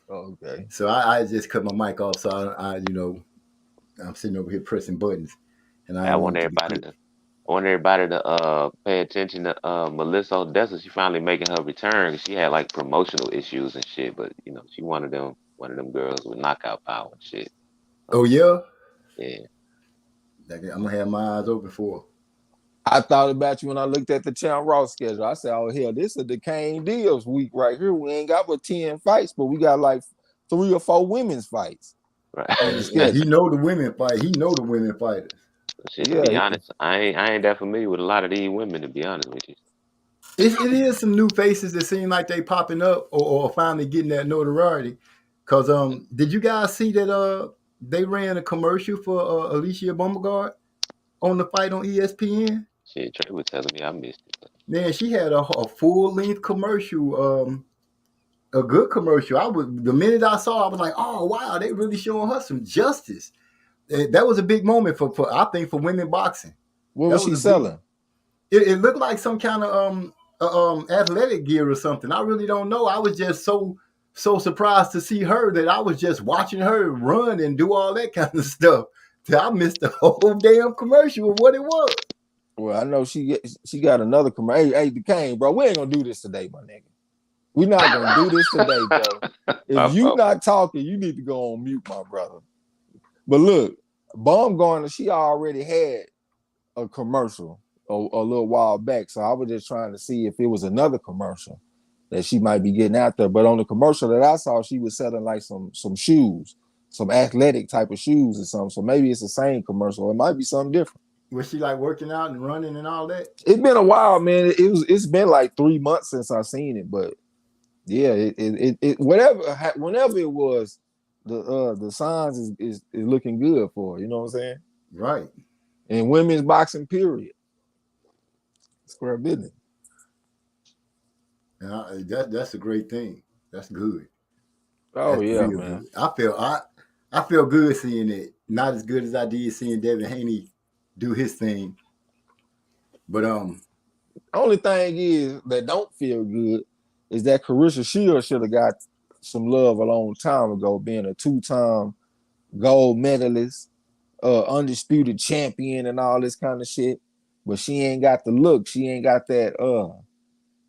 Oh, okay. So I just cut my mic off. So I'm sitting over here pressing buttons, and I want everybody to pay attention to Melissa Odessa. She finally making her return. She had like promotional issues and shit, but you know she one of them girls with knockout power and shit. Oh yeah. Yeah. I'm gonna have my eyes open for her. I thought about you when I looked at the Champ Raw schedule. I said, oh, hell, this is the Kane Deals week right here. We ain't got but 10 fights, but we got like 3 or 4 women's fights. Right. He know the women fight. He know the women fighters. Shit, to be honest, I ain't that familiar with a lot of these women, to be honest with you. It is some new faces that seem like they popping up or finally getting that notoriety. Cause did you guys see that they ran a commercial for Alicia Baumgart on the fight on ESPN? Shit, Trey was telling me I missed it. Man, she had a full length commercial, a good commercial. The minute I saw, I was like, oh wow, they really showing her some justice. That was a big moment for I think for women boxing. What was she selling? It looked like some kind of athletic gear or something. I really don't know. I was just so surprised to see her that I was just watching her run and do all that kind of stuff. I missed the whole damn commercial of what it was. Well, I know she got another commercial. Hey, DeCane, bro, we ain't gonna do this today, my nigga. We're not gonna do this today, bro. If you not talking, you need to go on mute, my brother. But look, Baumgartner, she already had a commercial a little while back, so I was just trying to see if it was another commercial that she might be getting out there. But on the commercial that I saw, she was selling like some shoes, some athletic type of shoes or something. So maybe it's the same commercial. It might be something different. Was she like working out and running and all that? It's been a while, man. It's been like 3 months since I seen it, but yeah, whenever it was, the signs is looking good for her, you know what I'm saying? Right. And women's boxing, period. Square business. That's a great thing. That's good. Oh That's yeah, man. Good. I feel good seeing it. Not as good as I did seeing Devin Haney do his thing. But only thing is that don't feel good is that Carissa Shields should have got some love a long time ago, being a 2-time gold medalist, undisputed champion, and all this kind of shit. But she ain't got the look. She ain't got that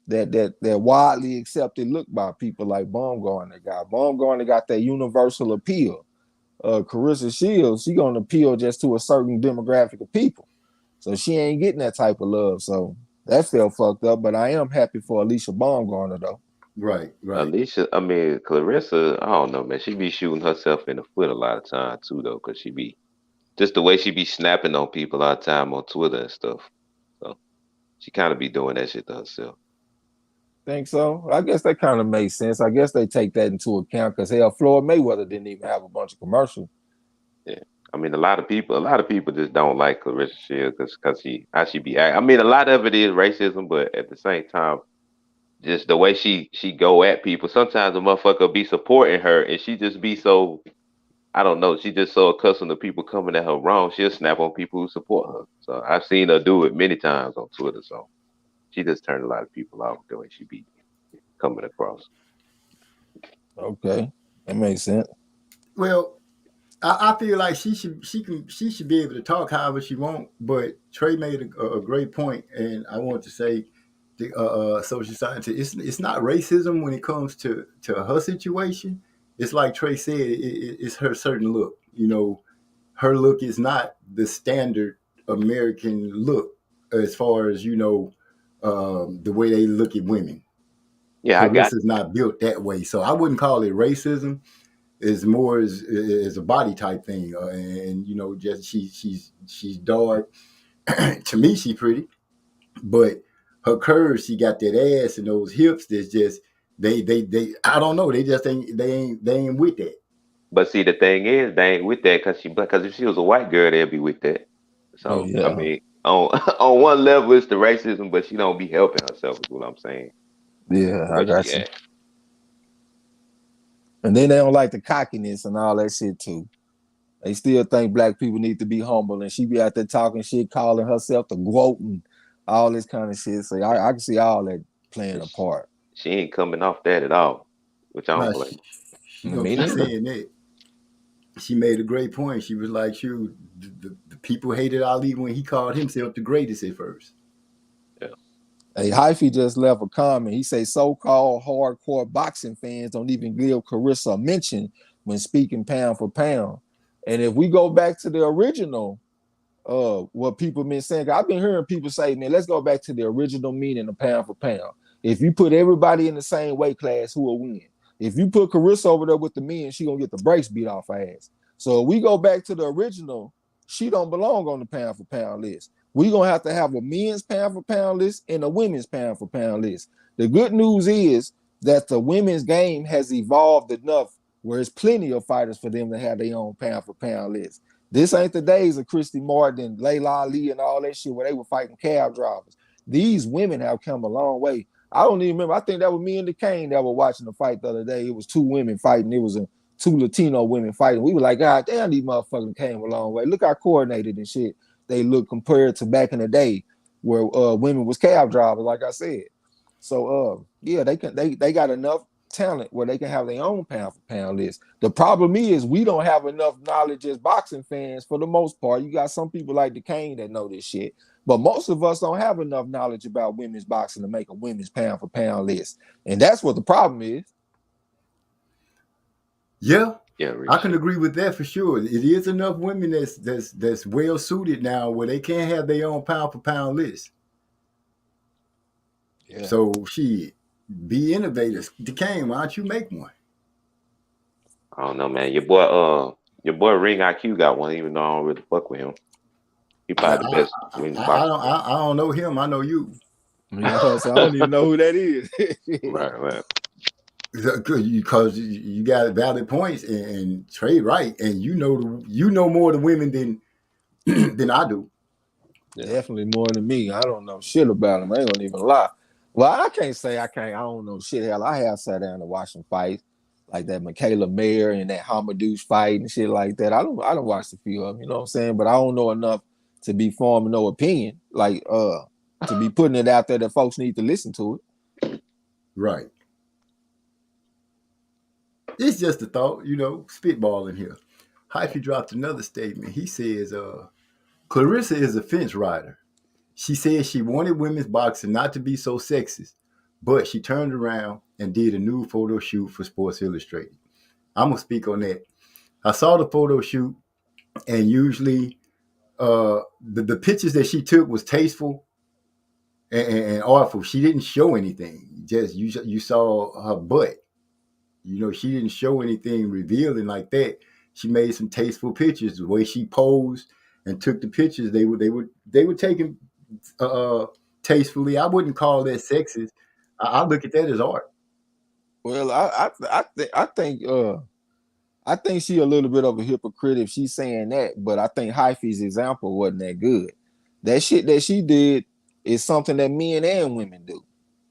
that widely accepted look by people like Baumgartner got. Baumgartner got that universal appeal. Carissa Shields, she gonna appeal just to a certain demographic of people. So she ain't getting that type of love. So that felt fucked up. But I am happy for Alicia Baumgartner though. Right. Clarissa, I don't know, man. She be shooting herself in the foot a lot of time too, though, because she be just the way she be snapping on people all the time on Twitter and stuff. So she kind of be doing that shit to herself. Think so? I guess that kind of makes sense. I guess they take that into account because hell, Floyd Mayweather didn't even have a bunch of commercials. Yeah, I mean, a lot of people just don't like Clarissa Shields because how she be acting. I mean, a lot of it is racism, but at the same time, just the way she go at people. Sometimes a motherfucker be supporting her, and she just be so, I don't know, she just so accustomed to people coming at her wrong. She'll snap on people who support her. So I've seen her do it many times on Twitter. So she just turned a lot of people off the way she be coming across. Okay, that makes sense. Well, I feel like she should be able to talk however she wants. But Trey made a great point, and I want to say, the social scientist, it's not racism when it comes to her situation. It's like Trey said, it's her certain look. You know, her look is not the standard American look as far as the way they look at women. Yeah, I got Clarissa's not built that way, so I wouldn't call it racism. It's more as a body type thing, and just she's dark. To me, she's pretty, but her curves, she got that ass and those hips. That's just they. I don't know. They just ain't. They ain't with that. But see, the thing is, they ain't with that because if she was a white girl, they'd be with that. Oh So I yeah, mean, on on one level, it's the racism, but she don't be helping herself. Is what I'm saying. yeah, I But got you. yeah, And then they don't like the cockiness and all that shit too. They still think black people need to be humble, and she be out there talking shit, calling herself the GOAT and all this kind of shit. So I can see all that playing a part. she ain't coming off that at all, which I don't Nah, blame. she gonna Me keep neither. saying that. She made a great point. She was like, "Shoot, the people hated Ali when he called himself the greatest at first." Hey, Hyphy just left a comment. He say so-called hardcore boxing fans don't even give Carissa a mention when speaking pound for pound. And if we go back to the original, what people been saying, I've been hearing people say, man, let's go back to the original meaning of pound for pound. If you put everybody in the same weight class, who will win? If you put Carissa over there with the men, she gonna get the brakes beat off her ass. So if we go back to the original, she don't belong on the pound for pound list. We're gonna have to have a men's pound for pound list and a women's pound for pound list. The good news is that the women's game has evolved enough where there's plenty of fighters for them to have their own pound for pound list. This ain't the days of Christy Martin and Layla Ali and all that shit where they were fighting cab drivers. These women have come a long way. I don't even remember. I think that was me and DeCane that were watching the fight the other day. It was two women fighting. It was two Latino women fighting. We were like, God damn, these motherfuckers came a long way. Look how coordinated and shit they look compared to back in the day where women was cab drivers, like I said. So yeah, they got enough talent where they can have their own pound for pound list. The problem is we don't have enough knowledge as boxing fans for the most part. You got some people like DeCane that know this shit, but most of us don't have enough knowledge about women's boxing to make a women's pound for pound list, and that's what the problem is. Yeah, Yeah, I can agree with that for sure. It is enough women that's well suited now where they can't have their own pound for pound list. Yeah. So be innovators. DeCane, why don't you make one? I don't know, man. Your boy Ring IQ got one, even though I don't really fuck with him. He probably the best women's boxer. I don't know him. I know you. Yeah, so I don't even know who that is. Right. Because you got valid points and Trey right, and you know more of the women than I do. Definitely more than me. I don't know shit about them. I ain't gonna even lie. Well, I can't say I don't know shit. Hell, I have sat down and watched some fights like that Michaela Mayer and that Hamadouche fight and shit like that. I don't watch a few of them, you know what I'm saying? But I don't know enough to be forming no opinion. Like to be putting it out there that folks need to listen to it. Right. It's just a thought, spitballing here. Hyphy dropped another statement. He says, Clarissa is a fence rider. She said she wanted women's boxing not to be so sexist, but she turned around and did a new photo shoot for Sports Illustrated. I'm going to speak on that. I saw the photo shoot, and usually the pictures that she took was tasteful and artful. She didn't show anything. Just you saw her butt. She didn't show anything revealing like that. She made some tasteful pictures. The way she posed and took the pictures, they were taken tastefully. I wouldn't call that sexist. I look at that as art. Well, I think she a little bit of a hypocrite if she's saying that, but I think Hyphy's example wasn't that good. That shit that she did is something that men and women do.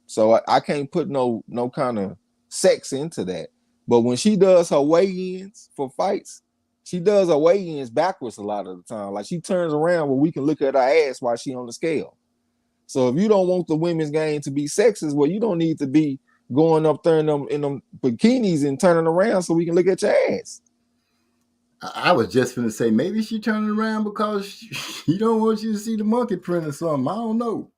So I can't put no kind of sex into that. But when she does her weigh-ins for fights, she does her weigh-ins backwards a lot of the time. Like she turns around where we can look at her ass while she on the scale. So if you don't want the women's game to be sexist, well, you don't need to be going up there in them bikinis and turning around so we can look at your ass. I was just going to say, maybe she turning around because she don't want you to see the monkey print or something. I don't know.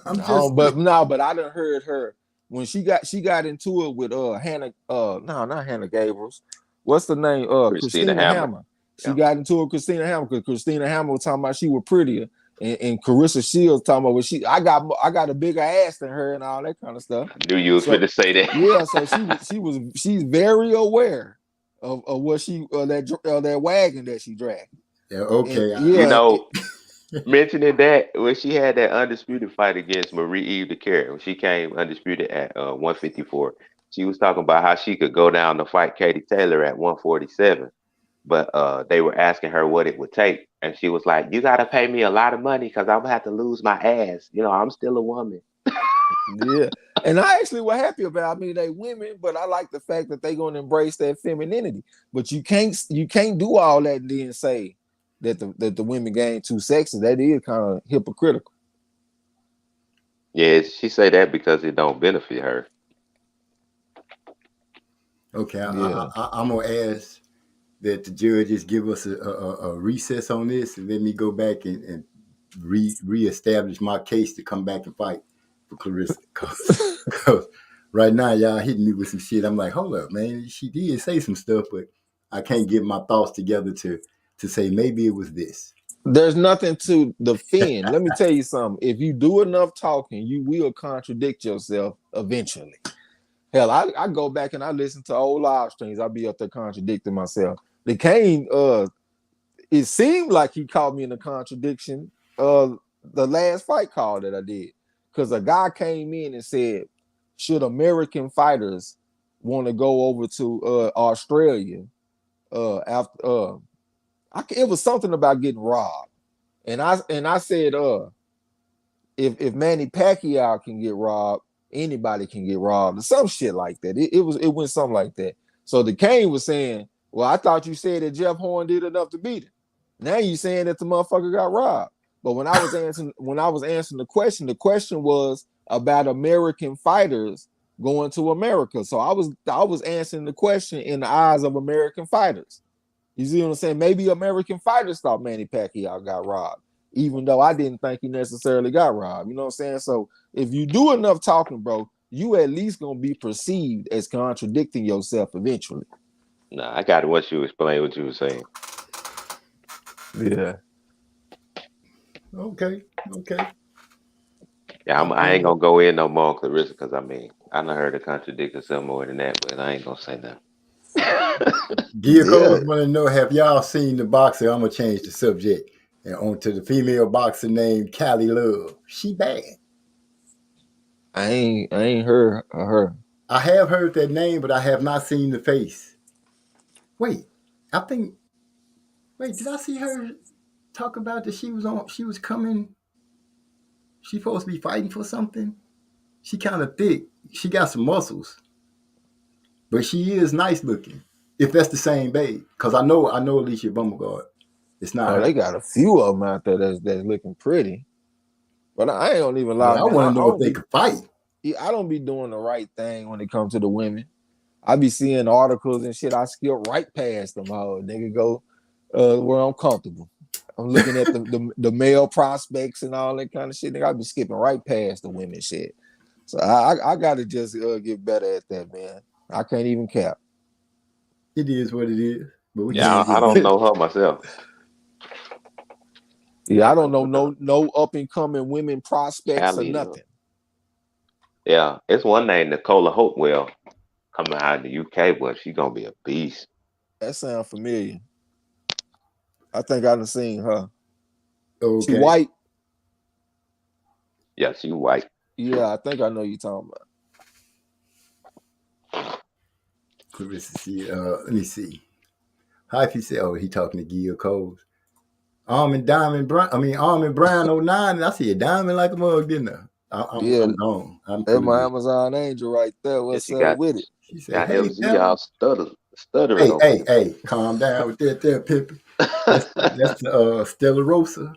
But I done heard her when she got into it with not Hannah Gabriels. What's the name? Christina Hammer. She got into it with Christina Hammer because Christina Hammer was talking about she was prettier, and Carissa Shields talking about I got a bigger ass than her and all that kind of stuff. I knew you was going to say that. Yeah, so she's very aware of what that wagon that she dragged. Yeah, okay. And, yeah, you know, mentioning that when she had that undisputed fight against Marie-Eve DeCarre, when she came undisputed at 154, she was talking about how she could go down to fight Katie Taylor at 147, but they were asking her what it would take, and she was like, "You got to pay me a lot of money because I'm gonna have to lose my ass. You know, I'm still a woman." Yeah, and I actually was happy about. I mean, they women, but I like the fact that they gonna embrace that femininity. But you can't do all that and then say that the women game too sexy. That is kind of hypocritical. Yeah, she say that because it don't benefit her. Okay, Yeah. I'm gonna ask that the judges give us a recess on this and let me go back and reestablish my case to come back and fight for Clarissa. Cause right now y'all hitting me with some shit. I'm like, hold up, man. She did say some stuff, but I can't get my thoughts together to say maybe it was this. There's nothing to defend. Let me tell you something. If you do enough talking, you will contradict yourself eventually. Hell, I go back and I listen to old live streams. I'll be up there contradicting myself. The Kane, it seemed like he caught me in a contradiction the last fight call that I did. Because a guy came in and said, should American fighters want to go over to Australia after it was something about getting robbed. And I said, if Manny Pacquiao can get robbed, anybody can get robbed, or some shit like that. It went something like that. So the Kane was saying, well, I thought you said that Jeff Horn did enough to beat him. Now you saying that the motherfucker got robbed. But when I was answering the question was about American fighters going to America. So I was answering the question in the eyes of American fighters. You see what I'm saying? Maybe American fighters thought Manny Pacquiao got robbed, even though I didn't think he necessarily got robbed. You know what I'm saying? So if you do enough talking, bro, you at least gonna be perceived as contradicting yourself eventually. Nah, I got it once you explain what you were saying. Yeah. Okay. Yeah, I ain't gonna go in no more on Clarissa because I done heard her contradict herself more than that, but I ain't gonna say nothing. Gia Coles want to know, have y'all seen the boxer? I'm gonna change the subject and onto the female boxer named Callie Love. She bad. I ain't heard of her. I have heard that name, but I have not seen the face. Wait, did I see her talk about that she was coming? She supposed to be fighting for something? She kind of thick. She got some muscles. But she is nice looking. If that's the same babe. Because I know Alicia Bumgarner. It's not her. They got a few of them out there that's looking pretty. But I ain't don't even lie. I want to know if they could fight. I don't be doing the right thing when it comes to the women. I be seeing articles and shit. I skip right past them. Oh, nigga, go where I'm comfortable. I'm looking at the male prospects and all that kind of shit. Nigga, I be skipping right past the women shit. So I gotta just get better at that, man. I can't even cap. It is what it is. But I don't know her myself. Yeah, I don't know no up and coming women prospects or nothing. Yeah, it's one named Nicola Hopewell coming out of the UK, but she's gonna be a beast. That sounds familiar. I think I done seen her. Okay. She white. Yeah, she white. Yeah, I think I know you talking about. Let me see. Hyphy said, oh, he talking to Gia Coles. Armin Brown 09, and I see a diamond like a mug, didn't I? I'm gone. That's my Amazon angel right there. What's up with it? She said, hey, LZ, y'all stuttering. Hey, calm down with that there, Pippi. That's Stella Rosa.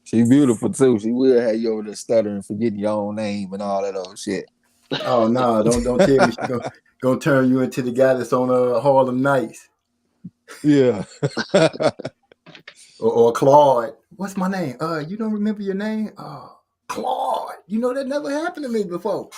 She beautiful too. She will have you over there stuttering, forgetting your own name and all that old shit. Oh no, don't tell me she's gonna turn you into the guy that's on Harlem Nights. Yeah. or Claude. What's my name? You don't remember your name? Oh, Claude, you know that never happened to me before.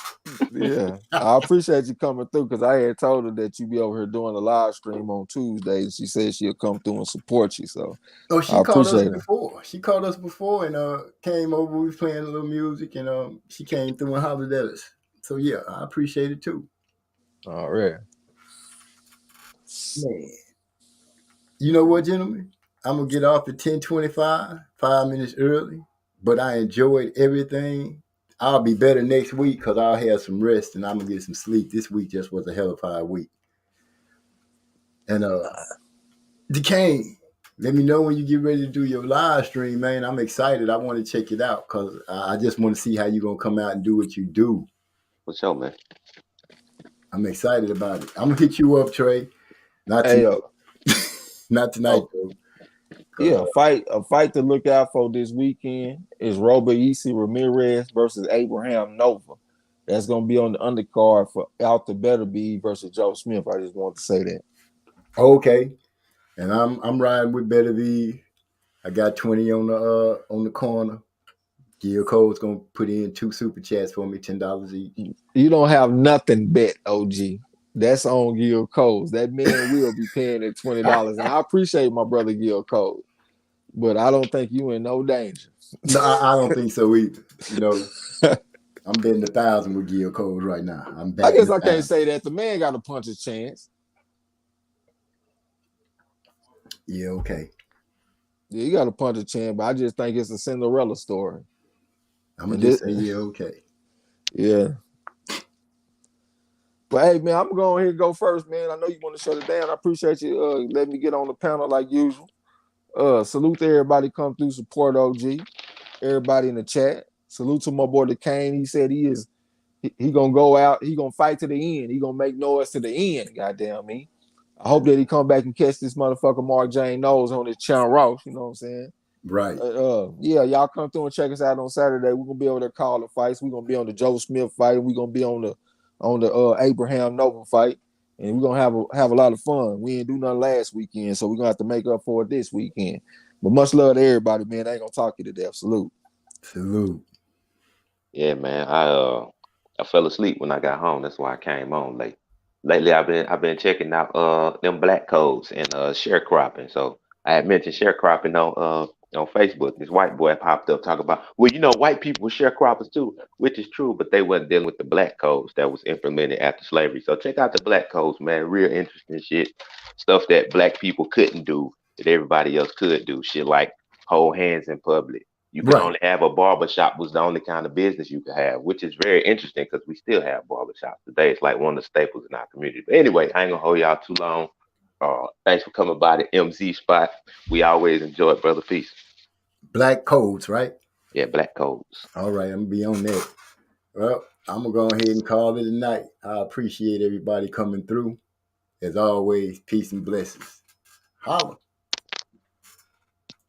Yeah, I appreciate you coming through because I had told her that you be over here doing a live stream on Tuesdays. She said she'll come through and support you. So Oh, I she called us appreciate it. before. She called us before and came over. We was playing a little music and she came through and hollered at us. So yeah, I appreciate it too. All right. Man. You know what, gentlemen? I'm gonna get off at 10:25, 5 minutes early, but I enjoyed everything. I'll be better next week because I'll have some rest and I'm gonna get some sleep. This week just was a hell of a hard week. And Decane, let me know when you get ready to do your live stream, man. I'm excited. I want to check it out because I just want to see how you're gonna come out and do what you do. What's up, man? I'm excited about it. I'm gonna hit you up, Trey. Not Hey, tonight. Not tonight, though. Yeah, a fight to look out for this weekend is Robeisi Ramirez versus Abraham Nova. That's gonna be on the undercard for Alta Beterbiev versus Joe Smith. I just want to say that. Okay. And I'm riding with Better V. I got 20 on the corner. Gil Cole's gonna put in 2 super chats for me, $10 each. You don't have nothing bet, OG. That's on Gil Coles. That man will be paying at $20. And I appreciate my brother Gil Cole, but I don't think you in no danger. No, I don't think so either. You know, I'm betting 1,000 with Gil Coles right now. I guess I can't say that. The man got a puncher's chance. Yeah, okay. Yeah, you got a puncher's chance, but I just think it's a Cinderella story. I'm gonna just say yeah, okay. Yeah. But hey, man, I'm gonna go ahead and go first, man. I know you want to shut it down. I appreciate you letting me get on the panel like usual. Salute to everybody come through, support OG. Everybody in the chat. Salute to my boy Decane. He said he gonna go out, he gonna fight to the end. He gonna make noise to the end, goddamn me. I hope that he come back and catch this motherfucker Mark Jane Knowles on his Chan Ross, you know what I'm saying? Right. Yeah, y'all come through and check us out on Saturday. We're gonna be able to call the fights. We're gonna be on the Joe Smith fight. We're gonna be on the Abraham Nova fight, and we're gonna have a lot of fun. We didn't do nothing last weekend, so we're gonna have to make up for it this weekend. But much love to everybody, man. I ain't gonna talk you to death. Salute. Salute. Yeah, man. I fell asleep when I got home. That's why I came on late. Lately, I've been checking out them black codes and sharecropping. So I had mentioned sharecropping on Facebook. This white boy popped up talking about, well, white people were sharecroppers too, which is true, but they wasn't dealing with the black codes that was implemented after slavery. So check out the black codes, man. Real interesting shit. Stuff that black people couldn't do that everybody else could do. Shit like hold hands in public. You could only have a barbershop was the only kind of business you could have, which is very interesting because we still have barbershops today. It's like one of the staples in our community. But anyway, I ain't gonna hold y'all too long. Thanks for coming by the MZ spot. We always enjoy it, brother. Peace. Black codes, right? Yeah, black codes. All right, I'm gonna be on that. Well, I'm gonna go ahead and call it a night. I appreciate everybody coming through. As always, peace and blessings. Holla.